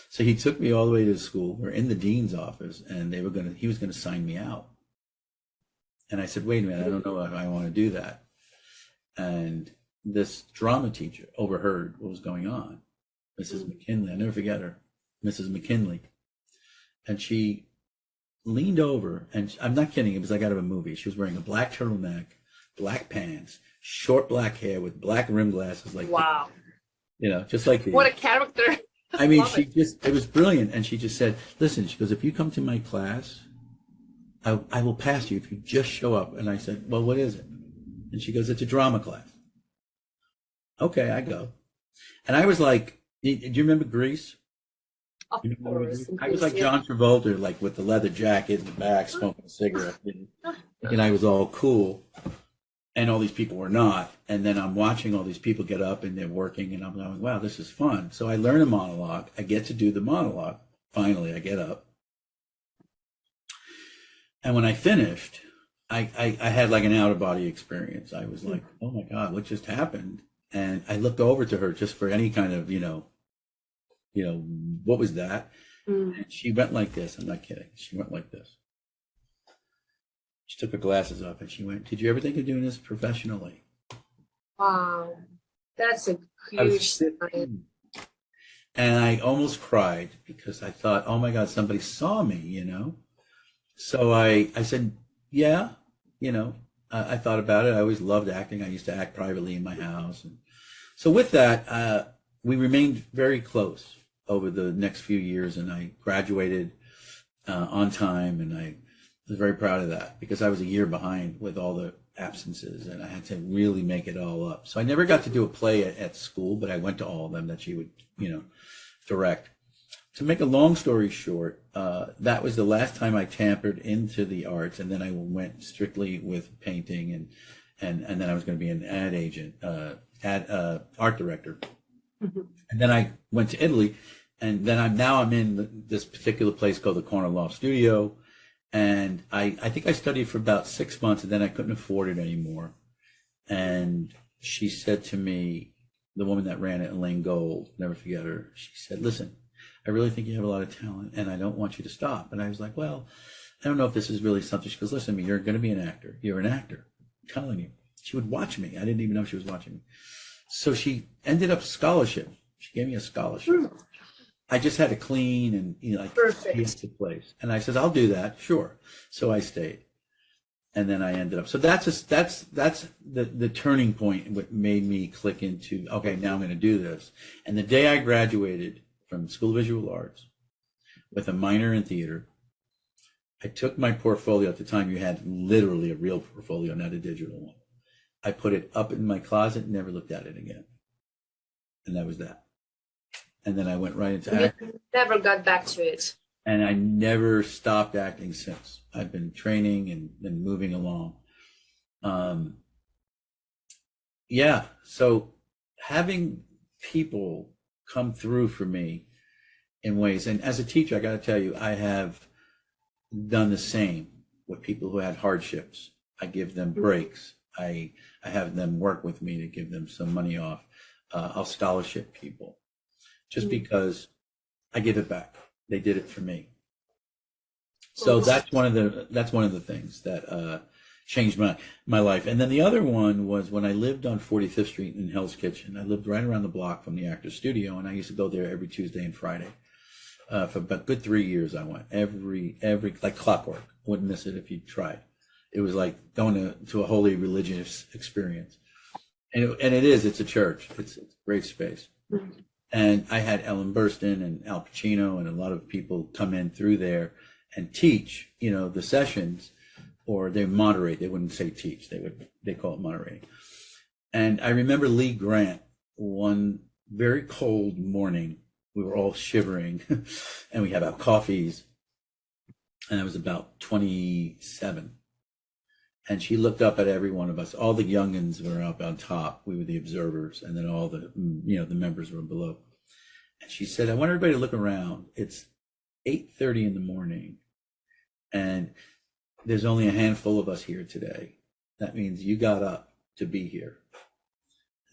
So he took me all the way to school. We're in the dean's office, and he was going to sign me out. And I said, wait a minute, I don't know if I want to do that. And this drama teacher overheard what was going on. Mrs. McKinley, I'll never forget her, Mrs. McKinley. And she leaned over, and I'm not kidding, it was like out of a movie. She was wearing a black turtleneck, black pants, short black hair with black rim glasses, like, Wow. you know, just like these. What a character. I mean, Love it. it was brilliant. And she just said, listen, she goes, if you come to my class, I will pass you if you just show up. And I said, well, what is it? And she goes, it's a drama class. Okay, I go. And I was like, do you remember Grease? Of You remember course. Grease? I was like John Travolta, like with the leather jacket in the back, smoking a cigarette. And I was all cool. And all these people were not. And then I'm watching all these people get up and they're working, and I'm going, wow, this is fun. So I learn a monologue. I get to do the monologue. Finally, I get up. And when I finished, I had like an out-of-body experience. I was like, oh my God, what just happened? And I looked over to her just for any kind of, you know, what was that? And she went like this. I'm not kidding. She went like this. She took her glasses off and she went, did you ever think of doing this professionally? Wow. That's a I was huge 15. sign. And I almost cried because I thought, oh my God, somebody saw me, you know? So I said, yeah, you know, I thought about it. I always loved acting. I used to act privately in my house. And so with that, we remained very close over the next few years, and I graduated on time, and I was very proud of that because I was a year behind with all the absences, and I had to really make it all up. So I never got to do a play at school, but I went to all of them that she would, you know, direct. To make a long story short, that was the last time I tampered into the arts, and then I went strictly with painting, and then I was going to be an ad agent, art director. And then I went to Italy, and then I'm in this particular place called the Corner Loft Studio. And I think I studied for about 6 months, and then I couldn't afford it anymore. And she said to me, the woman that ran it, Elaine Gold, never forget her. She said, listen, I really think you have a lot of talent and I don't want you to stop. And I was like, well, I don't know if this is really something. She goes, listen to me, you're going to be an actor. You're an actor. I'm telling you. She would watch me. I didn't even know she was watching me. So she ended up scholarship. She gave me a scholarship. I just had to clean and, you know, like Perfect. the place. And I said, I'll do that. Sure. So I stayed. And then I ended up. So that's the turning point, what made me click into, okay, now I'm going to do this. And the day I graduated from School of Visual Arts with a minor in theater, I took my portfolio. At the time, you had literally a real portfolio, not a digital one. I put it up in my closet and never looked at it again. And that was that. And then I went right into acting. You never got back to it. And I never stopped acting since. I've been training and been moving along. Yeah, so having people come through for me in ways, and as a teacher, I got to tell you, I have done the same with people who had hardships. I give them breaks. I have them work with me to give them some money off. I'll scholarship people just because I give it back. They did it for me. So that's one of the things that changed my life. And then the other one was when I lived on 45th Street in Hell's Kitchen. I lived right around the block from the Actors Studio, and I used to go there every Tuesday and Friday. For about good 3 years, I went every like clockwork. Wouldn't miss it if you tried. It was like going to a holy religious experience. And it's a church. It's a great space. And I had Ellen Burstyn and Al Pacino and a lot of people come in through there and teach, you know, the sessions, or they moderate. They wouldn't say teach. They call it moderating. And I remember Lee Grant, one very cold morning, we were all shivering and we had our coffees, and I was about 27. And she looked up at every one of us. All the youngins were up on top. We were the observers, and then all the, you know, the members were below. And she said, I want everybody to look around. It's 8:30 in the morning, and there's only a handful of us here today. That means you got up to be here.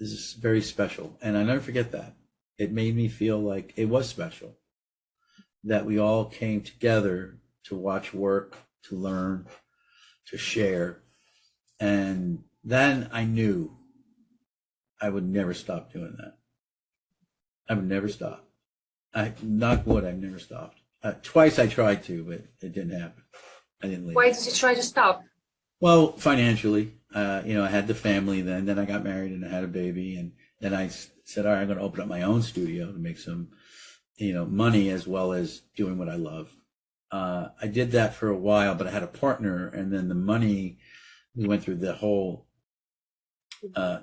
This is very special. And I never forget that. It made me feel like it was special that we all came together to watch work, to learn, to share. And then I knew I would never stop doing that. I would never stop. Knock wood, I've never stopped. Twice I tried to, but it didn't happen. I didn't leave. Why did you try to stop? Well, financially, you know, I had the family then I got married and I had a baby, and then I said, all right, I'm going to open up my own studio to make some, you know, money as well as doing what I love. I did that for a while, but I had a partner, and then the money, we went through the whole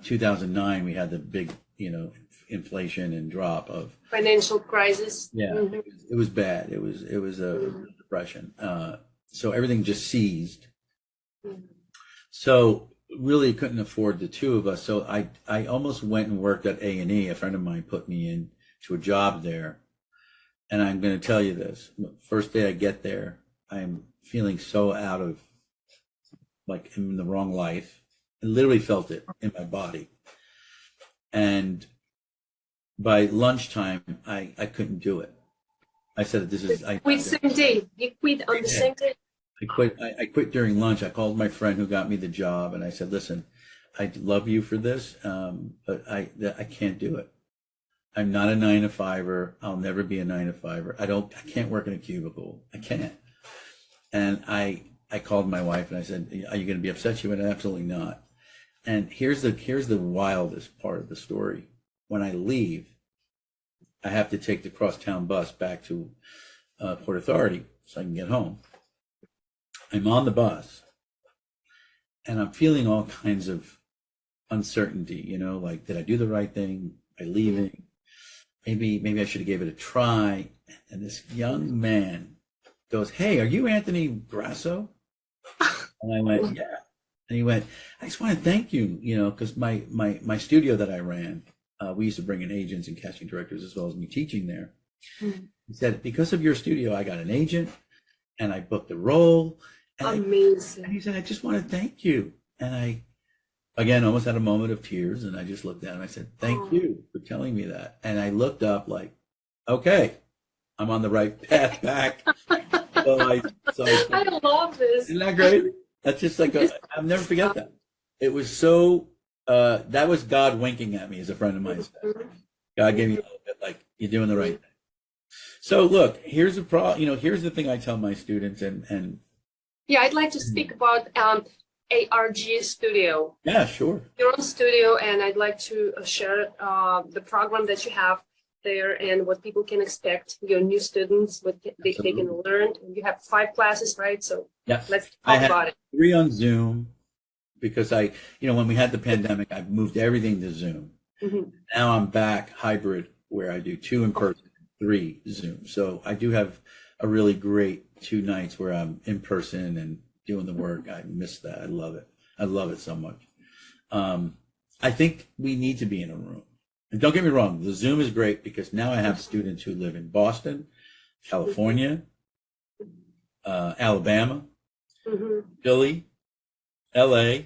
2009, we had the big, you know, inflation and drop of Financial crisis. Yeah, it was bad. It was a depression. So everything just seized. So really couldn't afford the two of us. So I almost went and worked at A&E. A friend of mine put me in to a job there. And I'm going to tell you this. First day I get there, I'm feeling so out of, like, I'm in the wrong life. I literally felt it in my body. And by lunchtime, I couldn't do it. I said, this is... I quit same day. You quit on the same day? I quit during lunch. I called my friend who got me the job, and I said, listen, I love you for this, but I can't do it. I'm not a 9-to-5er. I'll never be a 9-to-5er. I can't work in a cubicle. I can't. And I called my wife and I said, are you going to be upset? She went, absolutely not. And here's the wildest part of the story. When I leave, I have to take the crosstown bus back to Port Authority so I can get home. I'm on the bus and I'm feeling all kinds of uncertainty, you know, like, did I do the right thing by leaving? Maybe I should have gave it a try. And this young man goes, hey, are you Anthony Grasso? And I went, yeah. And he went, I just want to thank you, you know, because my studio that I ran, we used to bring in agents and casting directors as well as me teaching there. He said, because of your studio, I got an agent and I booked a role. And amazing. And he said, I just want to thank you. And again, almost had a moment of tears, and I just looked down and I said, "Thank you for telling me that." And I looked up like, "Okay, I'm on the right path back." I love this. Isn't that great? That's just like I'll never forget that. It was so. That was God winking at me, as a friend of mine said. God gave me a little bit like you're doing the right thing. So look, here's here's the thing I tell my students, and Yeah, I'd like to speak about ARG Studio, yeah, sure. your own studio, and I'd like to share the program that you have there and what people can expect, your new students, what they can learn. You have 5 classes, right? So Yes. let's I talk had about it. 3 on Zoom because when we had the pandemic, I moved everything to Zoom. Mhm. Now I'm back hybrid where I do 2 in person, 3 Zoom. So I do have a really great 2 nights where I'm in person and doing the work. I miss that. I love it. I love it so much. I think we need to be in a room. And don't get me wrong, the Zoom is great because now I have students who live in Boston, California, Alabama, Philly, LA,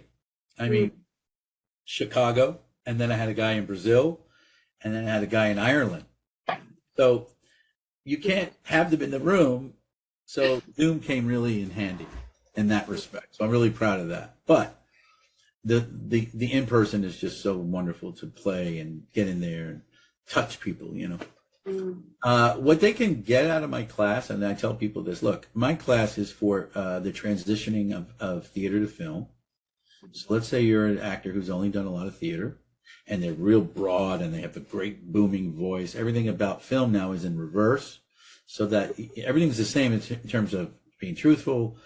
Chicago, and then I had a guy in Brazil, and then I had a guy in Ireland. So you can't have them in the room. So Zoom came really in handy in that respect. So I'm really proud of that. But the in-person is just so wonderful to play and get in there and touch people, What they can get out of my class, and I tell people this, look, my class is for the transitioning of theater to film. So let's say you're an actor who's only done a lot of theater and they're real broad and they have a great booming voice. Everything about film now is in reverse, so that everything's the same in terms of being truthful,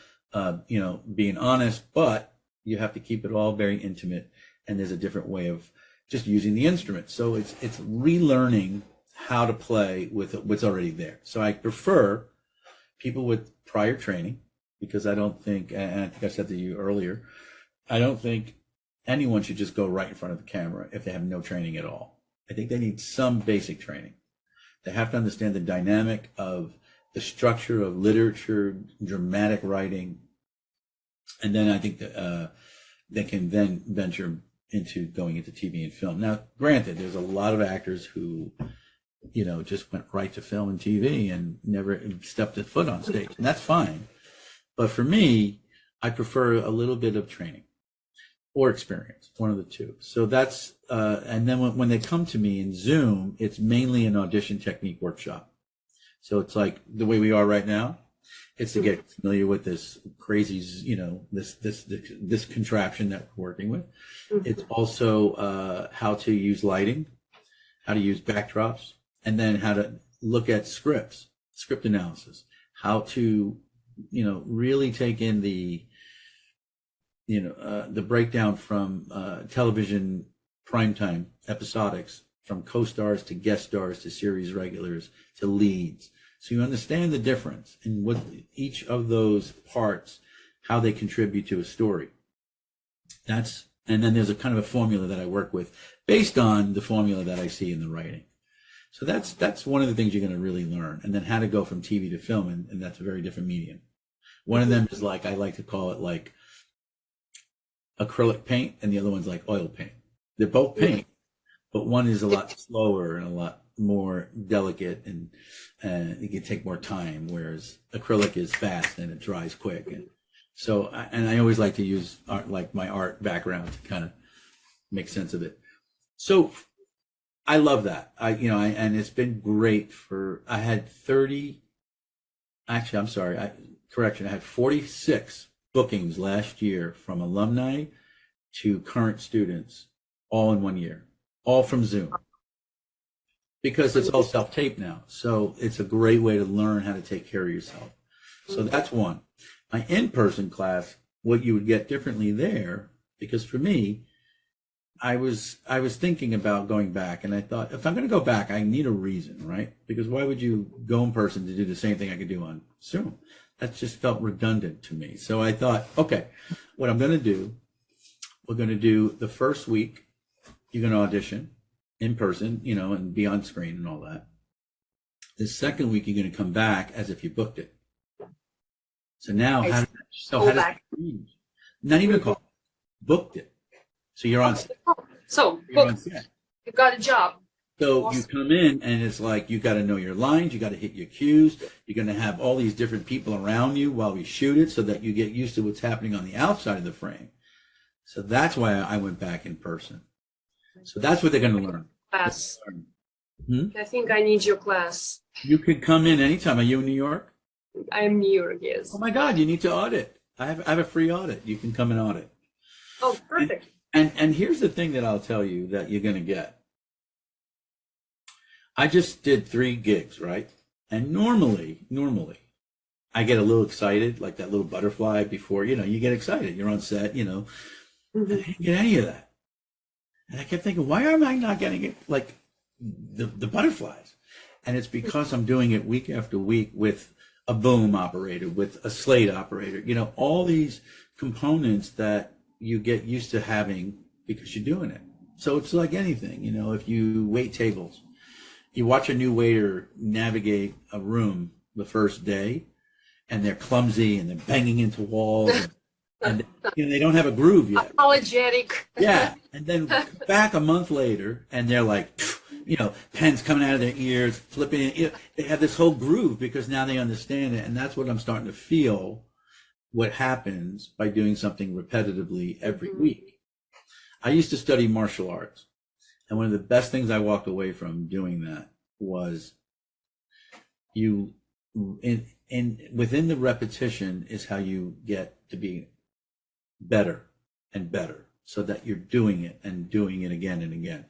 being honest, but you have to keep it all very intimate, and there's a different way of just using the instrument. So it's relearning how to play with what's already there. So I prefer people with prior training, because I don't think, and I think I said to you earlier, I don't think anyone should just go right in front of the camera if they have no training at all. I think they need some basic training. They have to understand the dynamic of the structure of literature, dramatic writing, and then I think that they can then venture into going into TV and film. Now, granted, there's a lot of actors who, just went right to film and TV and never stepped a foot on stage, and that's fine. But for me, I prefer a little bit of training or experience, one of the two. So that's, and then when they come to me in Zoom, it's mainly an audition technique workshop. So it's like the way we are right now. It's to get familiar with this crazy, this contraption that we're working with. It's also how to use lighting, how to use backdrops, and then how to look at script analysis, how to, really take in the breakdown from television primetime episodics, from co-stars to guest stars to series regulars to leads. So you understand the difference in what each of those parts, how they contribute to a story. And then there's a kind of a formula that I work with based on the formula that I see in the writing. So that's one of the things you're going to really learn. And then how to go from TV to film, and that's a very different medium. One of them is like, I like to call it like acrylic paint, and the other one's like oil paint. They're both paint, but one is a lot slower and a lot more delicate, and it can take more time, whereas acrylic is fast and it dries quick. And so, I always like to use art, like my art background, to kind of make sense of it. So I love that. And it's been great I had 30, actually, I'm sorry, I had 46 bookings last year from alumni to current students, all in 1 year, all from Zoom. Because it's all self-tape now. So it's a great way to learn how to take care of yourself. So that's one. My in-person class, what you would get differently there, because for me, I was thinking about going back, and I thought, if I'm going to go back, I need a reason, right? Because why would you go in person to do the same thing I could do on Zoom? That just felt redundant to me. So I thought, okay, what I'm going to do, we're going to do the first week, you're going to audition in person, and be on screen and all that. The second week, you're going to come back as if you booked it. So now, how does that change? Not even a call, booked it. So you're on So, you're book, on set. you got a job. So you come in and it's like you got to know your lines, you got to hit your cues. You're going to have all these different people around you while we shoot it, so that you get used to what's happening on the outside of the frame. So that's why I went back in person. So that's what they're going to learn. Class. Hmm? I think I need your class. You could come in anytime. Are you in New York? I'm New York, yes. Oh my God, you need to audit. I have a free audit. You can come and audit. Oh, perfect. And here's the thing that I'll tell you that you're going to get. I just did 3 gigs, right? And normally, I get a little excited, like that little butterfly before, you get excited. You're on set, And I didn't get any of that. And I kept thinking, why am I not getting it like the butterflies? And it's because I'm doing it week after week with a boom operator, with a slate operator, all these components that you get used to having because you're doing it. So it's like anything, if you wait tables, you watch a new waiter navigate a room the first day, and they're clumsy and they're banging into walls, and they don't have a groove yet. Apologetic. Yeah, and then back a month later, and they're like, pens coming out of their ears, flipping. They have this whole groove because now they understand it, and that's what I'm starting to feel. What happens by doing something repetitively every week? I used to study martial arts. And one of the best things I walked away from doing that was within the repetition is how you get to be better and better, so that you're doing it and doing it again and again.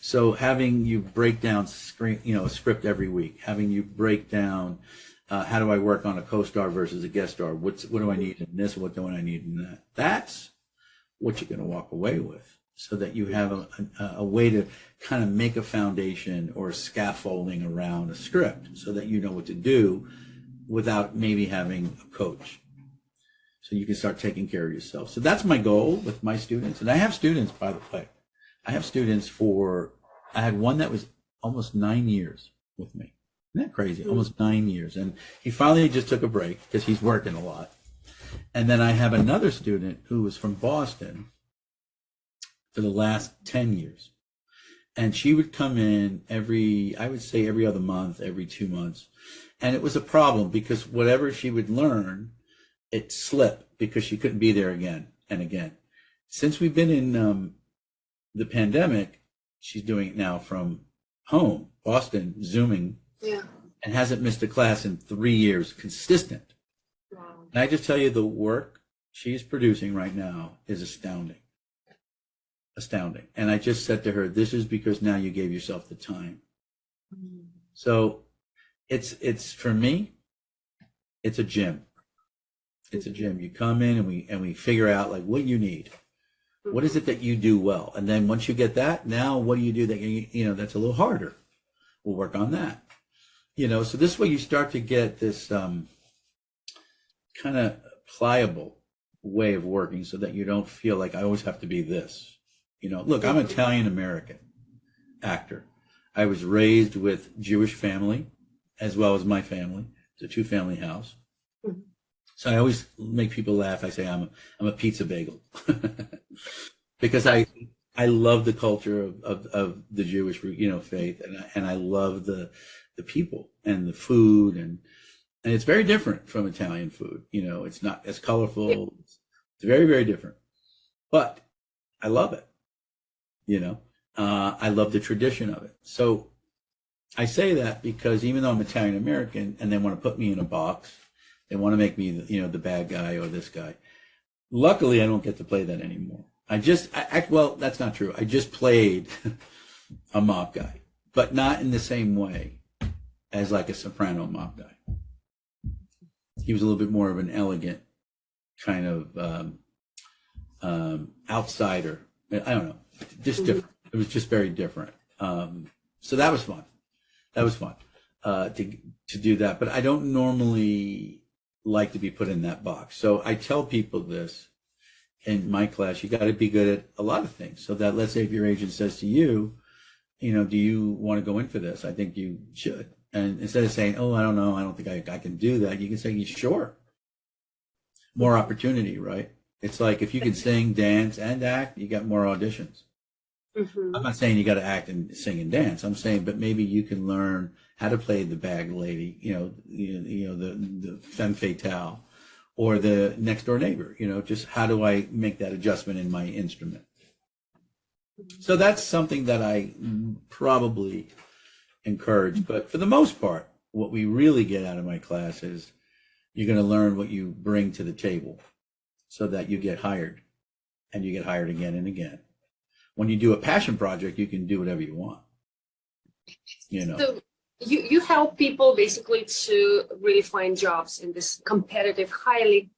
So having you break down a script every week, having you break down how do I work on a co-star versus a guest star? What do I need in this? What do I need in that? That's what you're going to walk away with, so that you have a way to kind of make a foundation or scaffolding around a script, so that you know what to do without maybe having a coach. So you can start taking care of yourself. So that's my goal with my students. And I have students, by the way. I had one that was almost 9 years with me. Isn't that crazy? Almost 9 years. And he finally just took a break because he's working a lot. And then I have another student who was from Boston for the last 10 years. And she would come in every other month, every 2 months. And it was a problem because whatever she would learn, it slipped because she couldn't be there again and again. Since we've been in the pandemic, she's doing it now from home, Boston, Zooming, and hasn't missed a class in 3 years, consistent. Wow. And I just tell you, the work she's producing right now is astounding. Astounding. And I just said to her, this is because now you gave yourself the time. So it's for me, it's a gym. It's a gym. You come in and we figure out like what you need. What is it that you do well? And then once you get that, now what do you do that that's a little harder? We'll work on that. So this way you start to get this kind of pliable way of working, so that you don't feel like I always have to be this. Look, I'm an Italian American actor. I was raised with Jewish family as well as my family. It's a 2-family house. So I always make people laugh. I say I'm a pizza bagel because I love the culture of the Jewish faith, and I love the people and the food, and it's very different from Italian food. It's not as colorful. It's very, very different, but I love it. I love the tradition of it. So I say that because even though I'm Italian American and they want to put me in a box, they want to make me, the bad guy or this guy. Luckily, I don't get to play that anymore. Well, that's not true. I just played a mob guy, but not in the same way as like a soprano mob guy. He was a little bit more of an elegant kind of outsider. I don't know, just different. It was just very different. So that was fun. To do that, but I don't normally like to be put in that box. So I tell people this in my class: you got to be good at a lot of things. So that, let's say if your agent says to you, do you want to go in for this? I think you should. And instead of saying, oh, I don't know, I don't think I can do that, you can say, sure. More opportunity, right? It's like if you can sing, dance, and act, you got more auditions. I'm not saying you got to act and sing and dance. I'm saying, but maybe you can learn how to play the bag lady, the femme fatale, or the next door neighbor. Just how do I make that adjustment in my instrument? So that's something that I probably encourage. But for the most part, what we really get out of my class is you're going to learn what you bring to the table so that you get hired, and you get hired again and again. When you do a passion project, you can do whatever you want. So you help people basically to really find jobs in this competitive, highly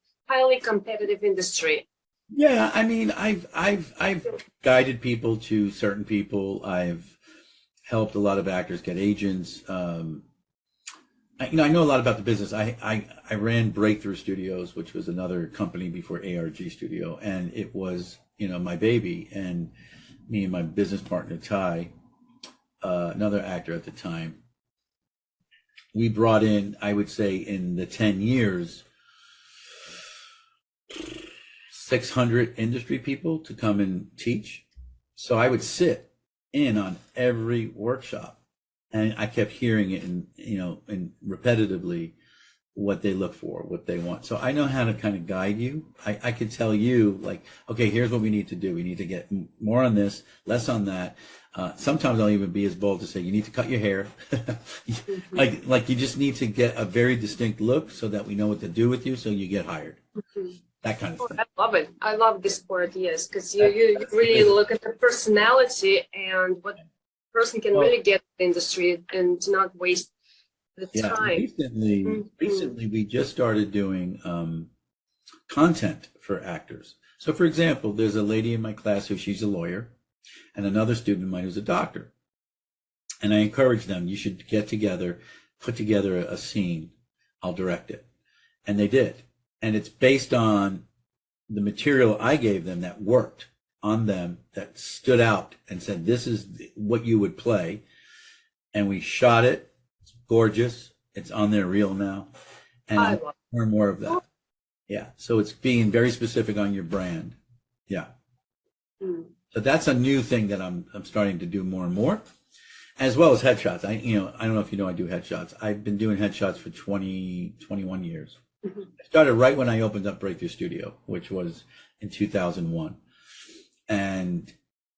competitive industry. Yeah, I mean, I've guided people to certain people. I've helped a lot of actors get agents. I know a lot about the business. I ran Breakthrough Studios, which was another company before ARG Studio, and it was my baby. And me and my business partner Ty, another actor at the time, we brought in, I would say, in the 10 years, 600 industry people to come and teach. So I would sit in on every workshop, and I kept hearing it and repetitively what they look for, what they want. So I know how to kind of guide you. I could tell you, like, okay, here's what we need to do. We need to get more on this, less on that. Sometimes I'll even be as bold to say, you need to cut your hair. like you just need to get a very distinct look so that we know what to do with you, so you get hired. That kind of thing. I love it. I love this part, yes, because you really look at the personality and what person can really get in the industry and to not waste the time. Recently we just started doing content for actors. So for example, there's a lady in my class she's a lawyer, and another student of mine who's a doctor. And I encourage them, you should get together, put together a scene. I'll direct it. And they did. And it's based on the material I gave them that worked on them, that stood out and said, this is what you would play. And we shot it. It's gorgeous. It's on their reel now. And I want more of that. Yeah. So it's being very specific on your brand. Yeah. So that's a new thing that I'm starting to do more and more, as well as headshots. I don't know if you know, I do headshots. I've been doing headshots for 21 years. I started right when I opened up Breakthrough Studio, which was in 2001. And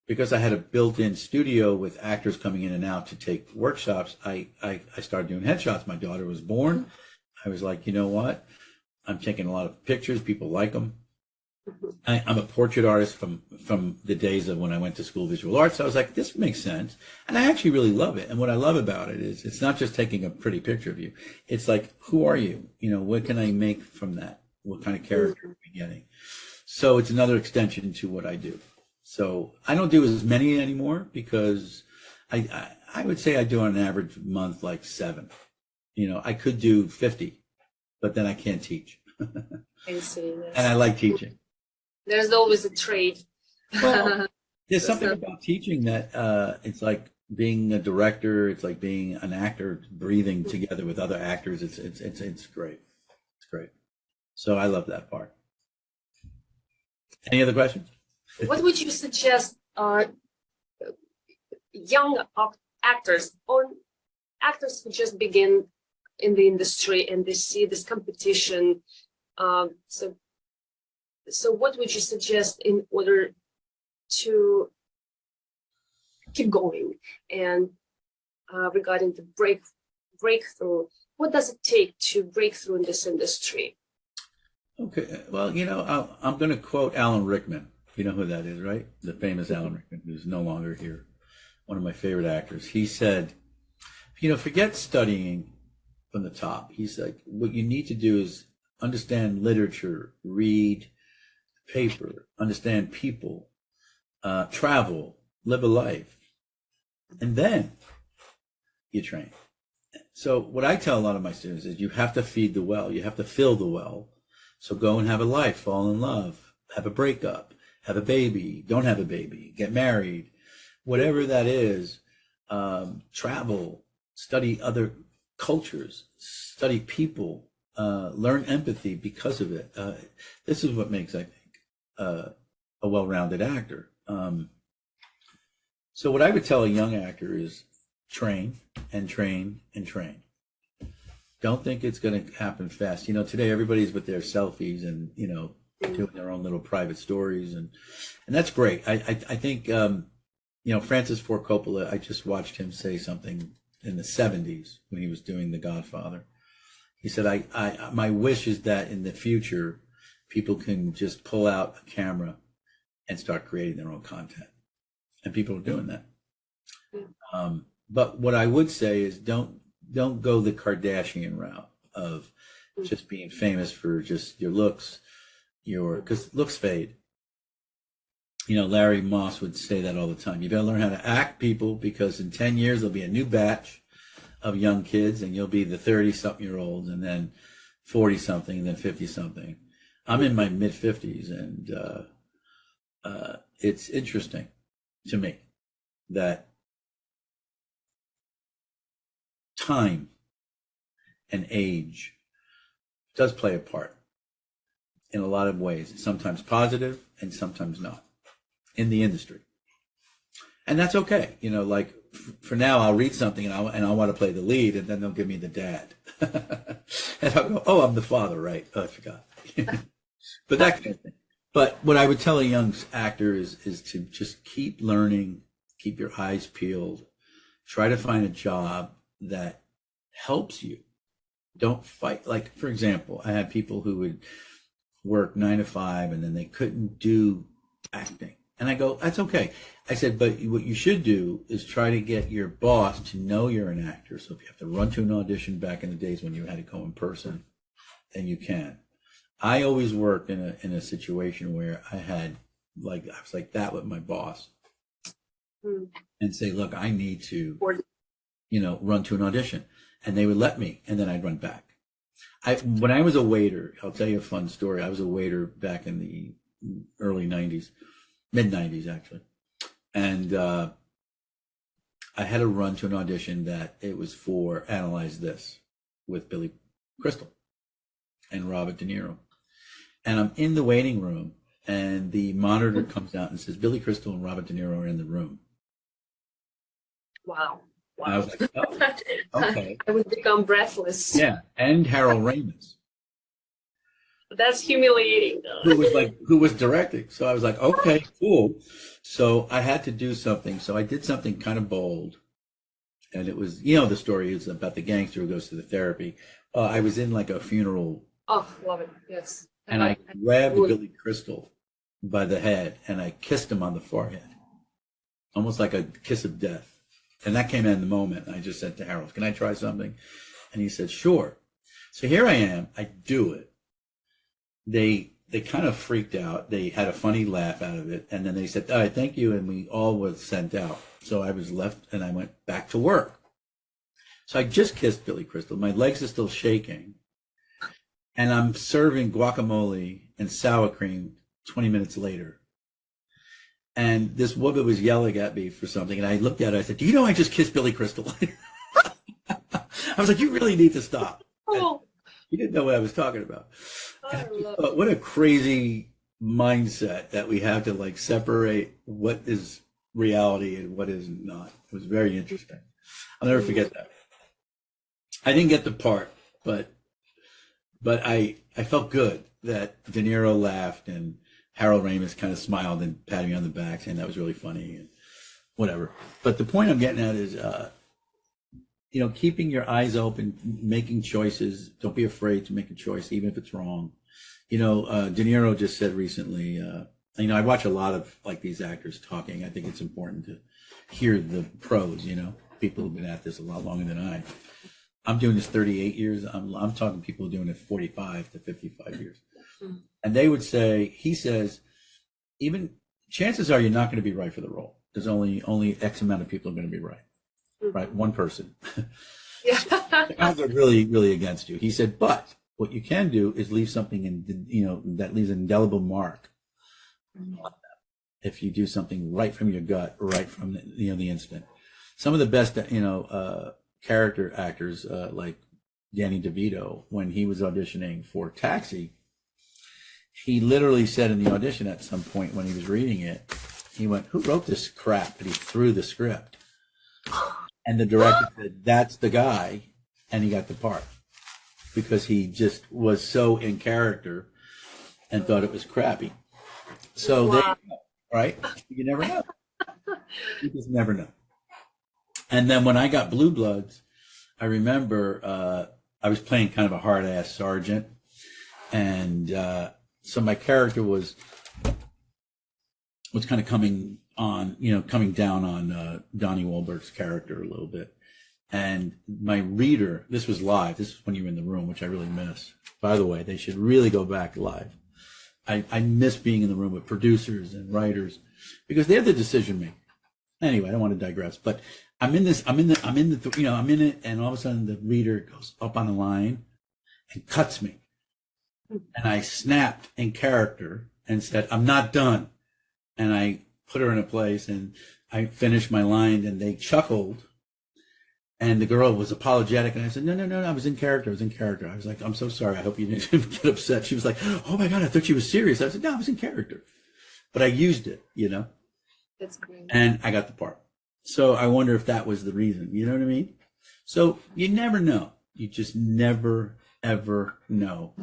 because I had a built-in studio with actors coming in and out to take workshops, I started doing headshots. My daughter was born. I was like, you know what? I'm taking a lot of pictures. People like them. I'm a portrait artist from the days of when I went to school of visual arts. So I was like, this makes sense. And I actually really love it. And what I love about it is it's not just taking a pretty picture of you. It's like, who are you? What can I make from that? What kind of character are we getting? So it's another extension to what I do. So I don't do as many anymore because I would say I do on an average month like 7. I could do 50, but then I can't teach. I see. Yes. And I like teaching. There's always a trade. Well, there's something about teaching that it's like being a director. It's like being an actor, breathing together with other actors. It's great. It's great. So I love that part. Any other questions? What would you suggest young actors or actors who just begin in the industry and they see this competition? So what would you suggest in order to keep going? And regarding the breakthrough, what does it take to break through in this industry? Okay, well, I'm going to quote Alan Rickman. You know who that is, right? The famous Alan Rickman, who's no longer here. One of my favorite actors. He said, forget studying from the top. He's like, what you need to do is understand literature, read paper, understand people, travel, live a life, and then you train. So what I tell a lot of my students is you have to feed the well. You have to fill the well. So go and have a life, fall in love, have a breakup, have a baby, don't have a baby, get married, whatever that is, travel, study other cultures, study people, learn empathy because of it. This is what makes, I think, a well-rounded actor. So what I would tell a young actor is train and train and train. Don't think it's going to happen fast. You know, today everybody's with their selfies and, you know, doing their own little private stories. And that's great. I think, you know, Francis Ford Coppola, I just watched him say something in the 70s when he was doing The Godfather. He said, my wish is that in the future, people can just pull out a camera and start creating their own content. And people are doing that. But what I would say is don't go the Kardashian route of just being famous for just your looks, because looks fade. You know, Larry Moss would say that all the time. You better learn how to act, people, because in 10 years, there'll be a new batch of young kids and you'll be the 30-something-year-olds and then 40-something and then 50-something. I'm in my mid-50s and it's interesting to me that time and age does play a part in a lot of ways, sometimes positive and sometimes not in the industry. And that's okay. You know, like for now, I'll read something and I'll want to play the lead and then they'll give me the dad. And I'll go, oh, I'm the father, right? Oh, I forgot. But that kind of thing. But what I would tell a young actor is to just keep learning, keep your eyes peeled, try to find a job that helps you. Don't fight. Like, for example, I had people who would work 9 to 5 and then they couldn't do acting. And I go, that's okay. I said, but what you should do is try to get your boss to know you're an actor. So if you have to run to an audition back in the days when you had to go in person, then you can. I always worked in a situation where I was like that with my boss and say, look, I need to, you know, run to an audition, and they would let me, and then I'd run back. When I was a waiter, I'll tell you a fun story. I was a waiter back in the early 90s, mid 90s actually. And, I had to run to an audition that it was for Analyze This with Billy Crystal and Robert De Niro. And I'm in the waiting room and the monitor comes out and says, Billy Crystal and Robert De Niro are in the room. Wow. And I was like, oh, okay. I would become breathless. Yeah. And Harold Ramis. That's humiliating. who was directing. So I was like, okay, cool. So I had to do something. So I did something kind of bold. And it was, you know, the story is about the gangster who goes to the therapy. I was in like a funeral. Oh, love it. Yes. And I grabbed Billy Crystal by the head and I kissed him on the forehead. Almost like a kiss of death. And that came in the moment. I just said to Harold, can I try something? And he said, sure. So here I am. I do it. They kind of freaked out. They had a funny laugh out of it. And then they said, all right, thank you. And we all was sent out. So I was left and I went back to work. So I just kissed Billy Crystal. My legs are still shaking. And I'm serving guacamole and sour cream 20 minutes later. And this woman was yelling at me for something. And I looked at her. I said, do you know I just kissed Billy Crystal? I was like, you really need to stop. Oh. You didn't know what I was talking about. But what a crazy mindset that we have to like separate what is reality and what is not. It was very interesting. I'll never forget that. I didn't get the part, but I felt good that De Niro laughed and Harold Ramis kind of smiled and patted me on the back saying that was really funny and whatever. But the point I'm getting at is, you know, keeping your eyes open, making choices. Don't be afraid to make a choice, even if it's wrong. You know, De Niro just said recently, you know, I watch a lot of like these actors talking. I think it's important to hear the pros, you know, people who've been at this a lot longer than I. I'm doing this 38 years. I'm talking people doing it 45 to 55 years. And they would say, he says, even chances are you're not going to be right for the role. There's only X amount of people are going to be right. Right? One person. Yeah. The odds are really, really against you. He said, but what you can do is leave something in, you know, that leaves an indelible mark. If you do something right from your gut, right from the, you know, the instant. Some of the best, you know, character actors, like Danny DeVito, when he was auditioning for Taxi, he literally said in the audition at some point when he was reading it, he went, "Who wrote this crap?" And he threw the script. And the director said, "That's the guy," and he got the part because he just was so in character and thought it was crappy. So there you go, right? You never know. You just never know. And then when I got Blue Bloods, I remember I was playing kind of a hard-ass sergeant, and so my character was kind of coming down on Donnie Wahlberg's character a little bit. And my reader, this was live. This is when you were in the room, which I really miss. By the way, they should really go back live. I miss being in the room with producers and writers because they're the decision maker. Anyway, I don't want to digress, but I'm in it, and all of a sudden the reader goes up on a line and cuts me. And I snapped in character and said, "I'm not done." And I put her in a place and I finished my line and they chuckled. And the girl was apologetic. And I said, no, I was in character. I was like, "I'm so sorry. I hope you didn't get upset." She was like, "Oh my God, I thought she was serious." I said, "No, I was in character." But I used it, That's great. and I got the part. So I wonder if that was the reason. You know what I mean? So you never know. You just never, ever know.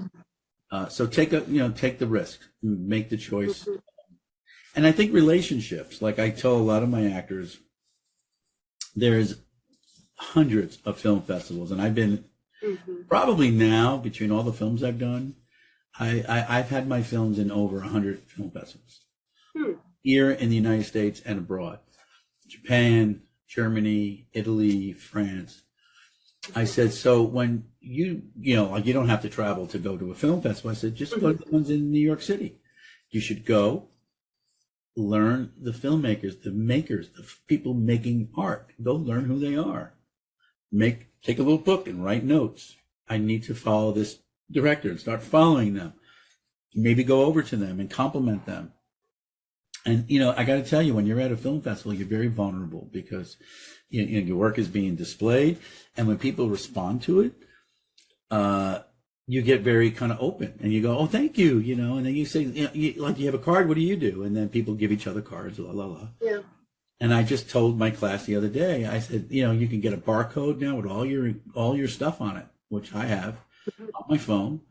So take the risk, make the choice. And I think relationships, like I tell a lot of my actors, there's hundreds of film festivals, and I've been probably now between all the films I've done, I've had my films in over 100 film festivals here in the United States and abroad, Japan, Germany, Italy, France. I said, so when you don't have to travel to go to a film festival. I said, just go to the ones in New York City. You should go learn the filmmakers, the makers, the people making art. Go learn who they are. Take a little book and write notes. I need to follow this director and start following them. Maybe go over to them and compliment them. And, I got to tell you, when you're at a film festival, you're very vulnerable because your work is being displayed. And when people respond to it, you get very kind of open and you go, "Oh, thank you." And then you say, you have a card. What do you do? And then people give each other cards, la, la, la. Yeah. And I just told my class the other day, I said, you can get a barcode now with all your stuff on it, which I have on my phone,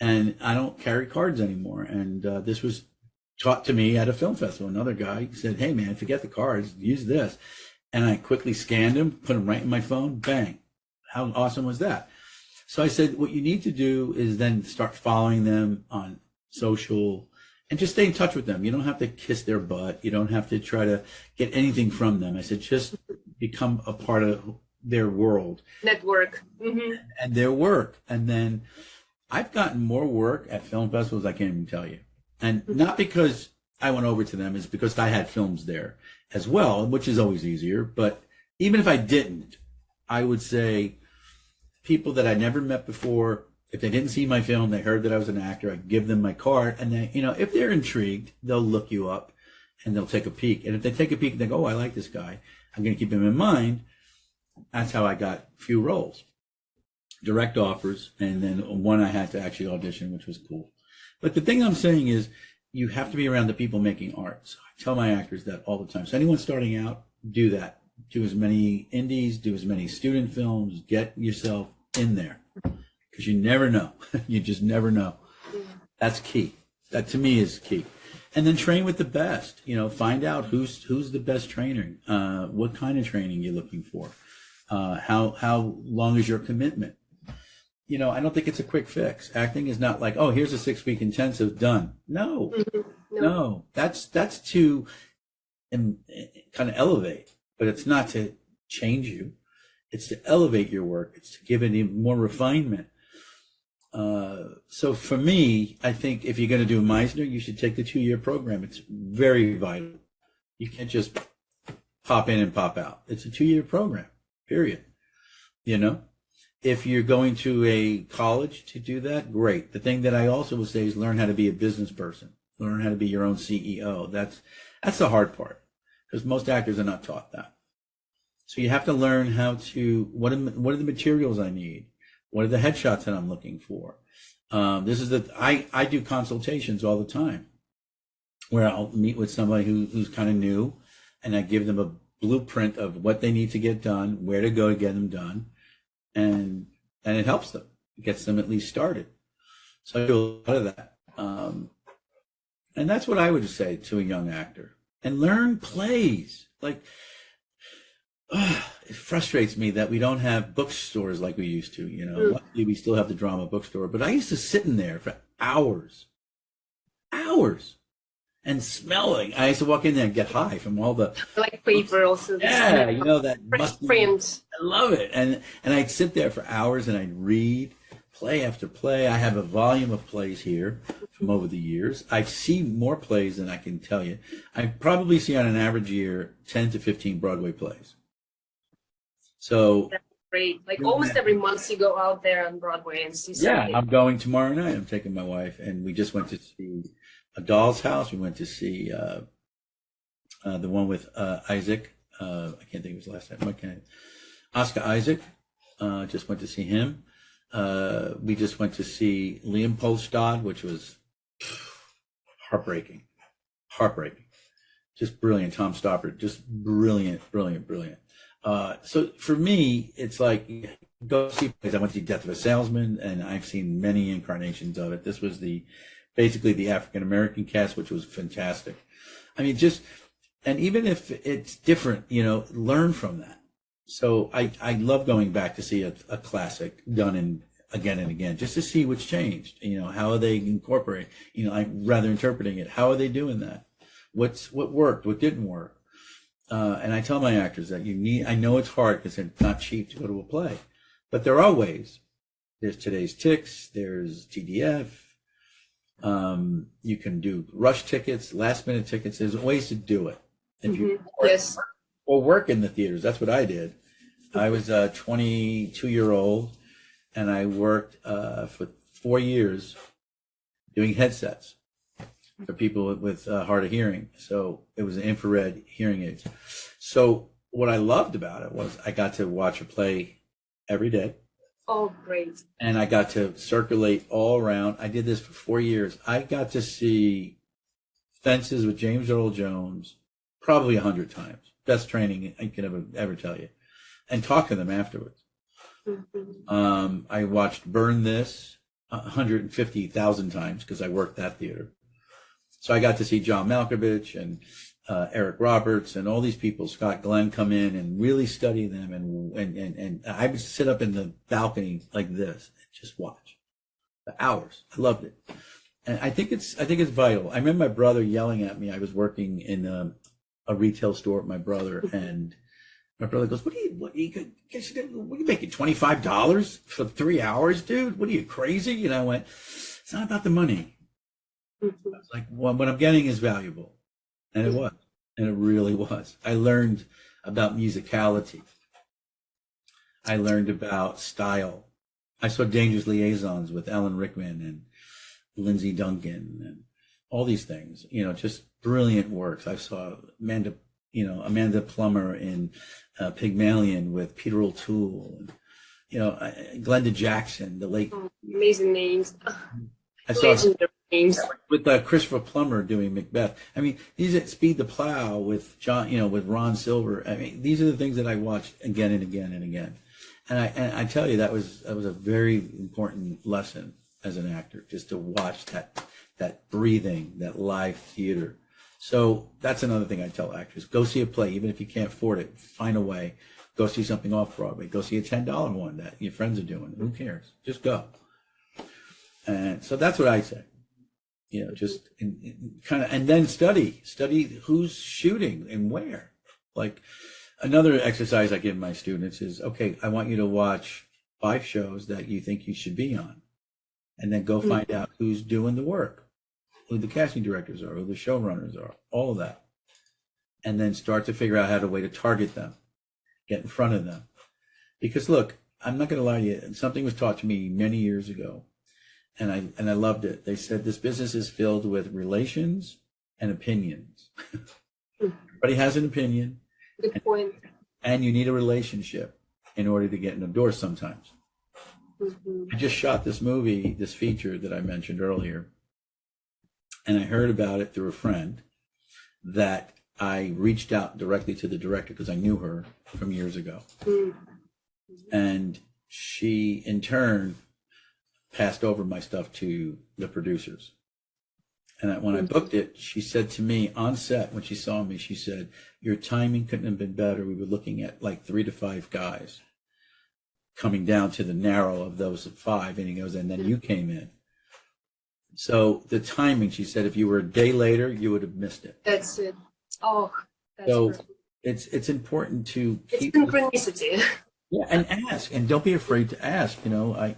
and I don't carry cards anymore. And this was taught to me at a film festival. Another guy said, "Hey man, forget the cards, use this." And I quickly scanned them, put them right in my phone, bang. How awesome was that? So I said, what you need to do is then start following them on social and just stay in touch with them. You don't have to kiss their butt. You don't have to try to get anything from them. I said, just become a part of their world. Network. And their work. And then I've gotten more work at film festivals I can't even tell you. And not because I went over to them, it's because I had films there as well, which is always easier. But even if I didn't, I would say people that I never met before, if they didn't see my film, they heard that I was an actor, I'd give them my card. And then, if they're intrigued, they'll look you up and they'll take a peek. And if they take a peek and they go, "Oh, I like this guy, I'm going to keep him in mind." That's how I got few roles, direct offers. And then one I had to actually audition, which was cool. But the thing I'm saying is you have to be around the people making art. So I tell my actors that all the time. So anyone starting out, do that. Do as many indies, do as many student films, get yourself in there because you never know. You just never know. That's key. That to me is key. And then train with the best, find out who's the best trainer, what kind of training you're looking for, how long is your commitment? I don't think it's a quick fix. Acting is not like, "Oh, here's a 6-week intensive, done." No, no, that's to kind of elevate, but it's not to change you. It's to elevate your work. It's to give it even more refinement. So for me, I think if you're going to do Meisner, you should take the 2-year program. It's very vital. You can't just pop in and pop out. It's a 2-year program, period. If you're going to a college to do that, great. The thing that I also will say is learn how to be a business person. Learn how to be your own CEO. That's the hard part because most actors are not taught that. So you have to learn how to, what are the materials I need? What are the headshots that I'm looking for? I do consultations all the time where I'll meet with somebody who's kind of new, and I give them a blueprint of what they need to get done, where to go to get them done, and it helps them. It gets them at least started. So I do a lot of that. And that's what I would say to a young actor. And learn plays. Like, it frustrates me that we don't have bookstores like we used to. You know, luckily we still have the drama bookstore. But I used to sit in there for hours, and smelling. I used to walk in there and get high from all the Like paper also. yeah, you know, that musty print. I love it. And I'd sit there for hours and I'd read play after play. I have a volume of plays here from over the years. I've seen more plays than I can tell you. I probably see on an average year 10 to 15 Broadway plays. So That's great. Like almost every month you go out there on Broadway and see yeah, something. I'm going tomorrow night. I'm taking my wife, and we just went to see A Doll's House. We went to see the one with Isaac. I can't think of his last name. Oscar Isaac. Just went to see him. We just went to see Liam Polstad, which was heartbreaking. Just brilliant. Tom Stoppard, just brilliant. So for me, it's like, go see plays. I went to see Death of a Salesman, and I've seen many incarnations of it. This was basically the African-American cast, which was fantastic. I mean, and even if it's different, you know, learn from that. So I love going back to see a classic done again and again, just to see what's changed. You know, how are they incorporating? You know, I'm rather interpreting it. How are they doing that? What worked? What didn't work? And I tell my actors that I know it's hard because it's not cheap to go to a play, but there are ways. There's Today's Ticks. There's TDF. You can do rush tickets, last minute tickets. There's ways to do it. If you Yes. or work in the theaters. That's what I did. I was a 22-year-old, and I worked for 4 years doing headsets for people with hard of hearing. So it was infrared hearing aids. So what I loved about it was I got to watch a play every day. Oh, great. And I got to circulate all around. I did this for 4 years. I got to see Fences with James Earl Jones probably 100 times. Best training I can ever tell you. And talk to them afterwards. I watched Burn This 150,000 times because I worked that theater. So I got to see John Malkovich and Eric Roberts and all these people, Scott Glenn, come in and really study them. And I would sit up in the balcony like this and just watch for hours. I loved it. And I think it's vital. I remember my brother yelling at me. I was working in a retail store with my brother, and my brother goes, what are you making, $25 for 3 hours, dude? What are you, crazy? And I went, it's not about the money. I was like, well, what I'm getting is valuable. And it was. And it really was. I learned about musicality. I learned about style. I saw Dangerous Liaisons with Alan Rickman and Lindsay Duncan and all these things, you know, just brilliant works. I saw Amanda Plummer in Pygmalion with Peter O'Toole, and, you know, Glenda Jackson, the late. Amazing names. I saw Legendary names. with Christopher Plummer doing Macbeth. I mean, these at Speed the Plow with John, you know, with Ron Silver. I mean, these are the things that I watched again and again and again. And I tell you, that was a very important lesson as an actor, just to watch that breathing, that live theater. So that's another thing I tell actors: go see a play, even if you can't afford it. Find a way. Go see something off Broadway. Go see a $10 one that your friends are doing. Who cares? Just go. And so that's what I say. You know, just kind of, and then study who's shooting and where. Like, another exercise I give my students is, okay, I want you to watch 5 shows that you think you should be on, and then go find out who's doing the work, who the casting directors are, who the showrunners are, all of that. And then start to figure out how to target them, get in front of them. Because look, I'm not going to lie to you. Something was taught to me many years ago, and I loved it. They said this business is filled with relations and opinions. Everybody has an opinion. Good point. And you need a relationship in order to get in the door sometimes. I just shot this movie, this feature that I mentioned earlier, and I heard about it through a friend that I reached out directly to the director because I knew her from years ago. And she, in turn, passed over my stuff to the producers. And when I booked it, she said to me on set, when she saw me, she said, your timing couldn't have been better. We were looking at like 3 to 5 guys coming down to the narrow of those 5. And he goes, and then you came in. So the timing, she said, if you were a day later, you would have missed it. That's it. Oh, that's So perfect. it's important to It's keep, synchronicity. yeah, and ask, and don't be afraid to ask. You know,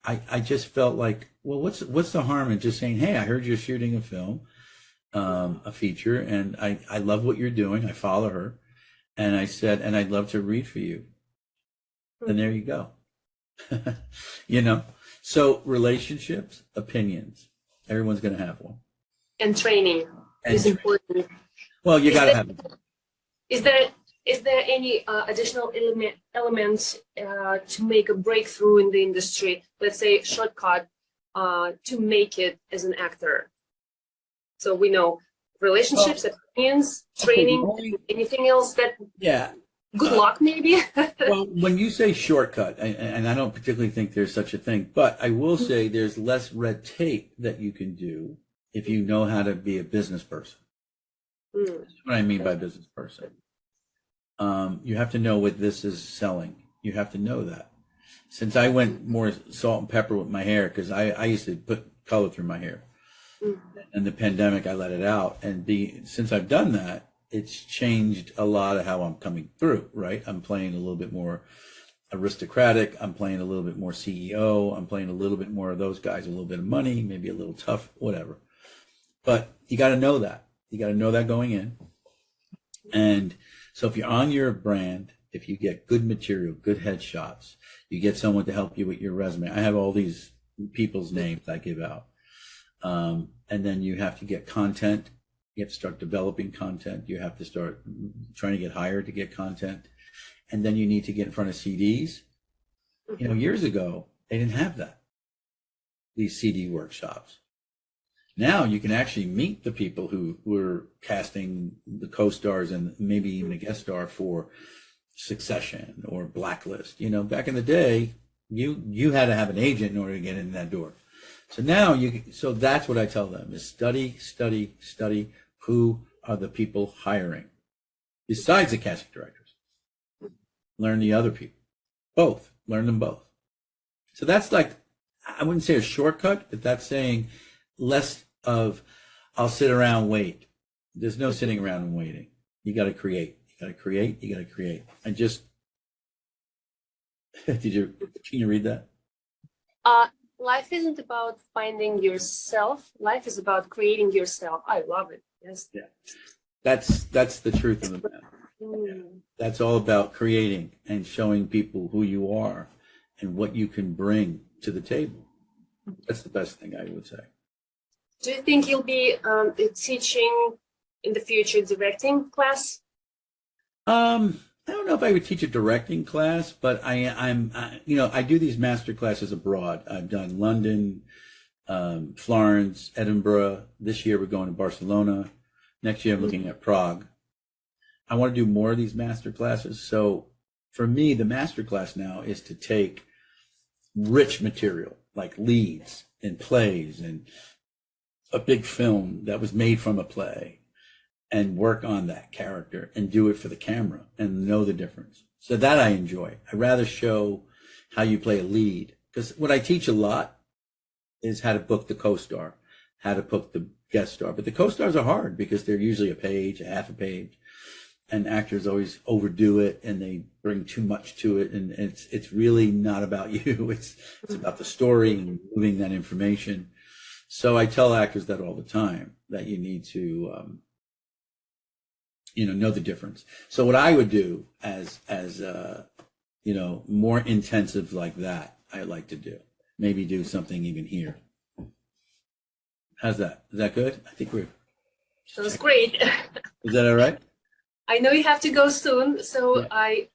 I just felt like, well, what's the harm in just saying, hey, I heard you're shooting a film, a feature, and I love what you're doing. I follow her, and I said, and I'd love to read for you. And there you go. You know, so relationships, opinions, everyone's going to have one. And training And is important. Well, you got to have it. Is there any additional elements to make a breakthrough in the industry? Let's say shortcut to make it as an actor. So we know relationships, opinions, training, anything else that Yeah. good luck maybe? Well, when you say shortcut, and I don't particularly think there's such a thing, but I will say there's less red tape that you can do if you know how to be a business person. That's what I mean by business person. You have to know what this is selling. You have to know that. Since I went more salt and pepper with my hair, because I used to put color through my hair. And the pandemic, I let it out. And since I've done that, it's changed a lot of how I'm coming through, right? I'm playing a little bit more aristocratic. I'm playing a little bit more CEO. I'm playing a little bit more of those guys, a little bit of money, maybe a little tough, whatever. But you got to know that. You got to know that going in. And so if you're on your brand, if you get good material, good headshots, you get someone to help you with your resume. I have all these people's names I give out. And then you have to get content. You have to start developing content. You have to start trying to get hired to get content. And then you need to get in front of CDs. You know, years ago, they didn't have that, these CD workshops. Now you can actually meet the people who were casting the co-stars and maybe even a guest star for Succession or Blacklist. You know, back in the day, you had to have an agent in order to get in that door. So now so that's what I tell them is study who are the people hiring besides the casting directors. Learn the other people, both, learn them both. So that's like, I wouldn't say a shortcut, but that's saying less of, I'll sit around, wait. There's no sitting around and waiting. You got to create, you got to create, you got to create. I just, can you read that? Life isn't about finding yourself. Life is about creating yourself. I love it. Yes. Yeah. That's the truth of the matter. Yeah. That's all about creating and showing people who you are and what you can bring to the table. That's the best thing I would say. Do you think you'll be teaching in the future directing class? I don't know if I would teach a directing class, but I do these master classes abroad. I've done London, Florence, Edinburgh. This year we're going to Barcelona. Next year I'm looking at Prague. I want to do more of these master classes. So for me, the master class now is to take rich material like leads and plays and a big film that was made from a play and work on that character and do it for the camera and know the difference. So that I enjoy. I rather show how you play a lead, because what I teach a lot is how to book the co-star, how to book the guest star. But the co-stars are hard because they're usually a page, a half a page, and actors always overdo it and they bring too much to it. And it's really not about you. It's about the story and moving that information. So I tell actors that all the time, that you need to, know the difference. So what I would do as more intensive like that, I like to do. Maybe do something even here. How's that? Is that good? I think we're. Sounds great. Is that all right? I know you have to go soon, so Yeah. I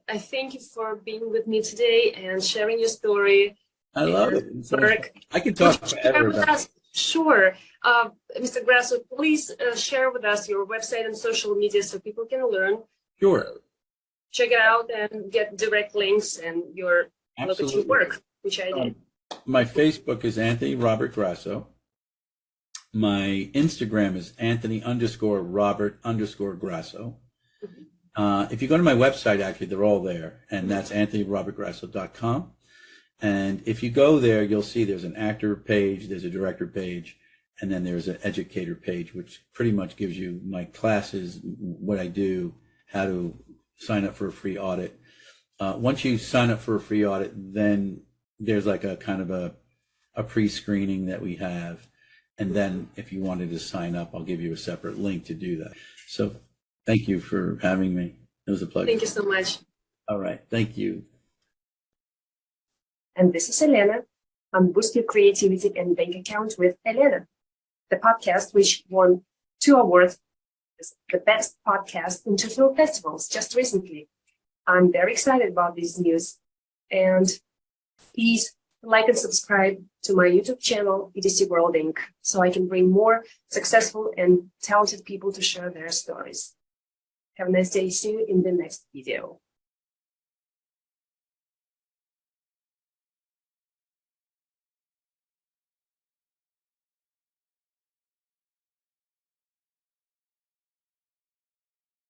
I thank you for being with me today and sharing your story. I love it. It's so much fun. I could talk Would you forever share with about us? Sure. Mr. Grasso, please share with us your website and social media so people can learn. Sure. Check it out and get direct links and look at your Absolutely. work, which I did. My Facebook is Anthony Robert Grasso. My Instagram is Anthony_Robert_Grasso. If you go to my website, actually, they're all there, and that's AnthonyRobertGrasso.com. And if you go there, you'll see there's an actor page, there's a director page, and then there's an educator page, which pretty much gives you my classes, what I do, how to sign up for a free audit. Once you sign up for a free audit, then there's like a kind of a pre-screening that we have. And then if you wanted to sign up, I'll give you a separate link to do that. So thank you for having me. It was a pleasure. Thank you so much. All right. Thank you. And this is Elena on Boost Your Creativity and Bank Account with Elena, the podcast which won 2 awards as the best podcast in 2 film festivals just recently. I'm very excited about this news. And please like and subscribe to my YouTube channel, EDC World Inc., so I can bring more successful and talented people to share their stories. Have a nice day. See you in the next video.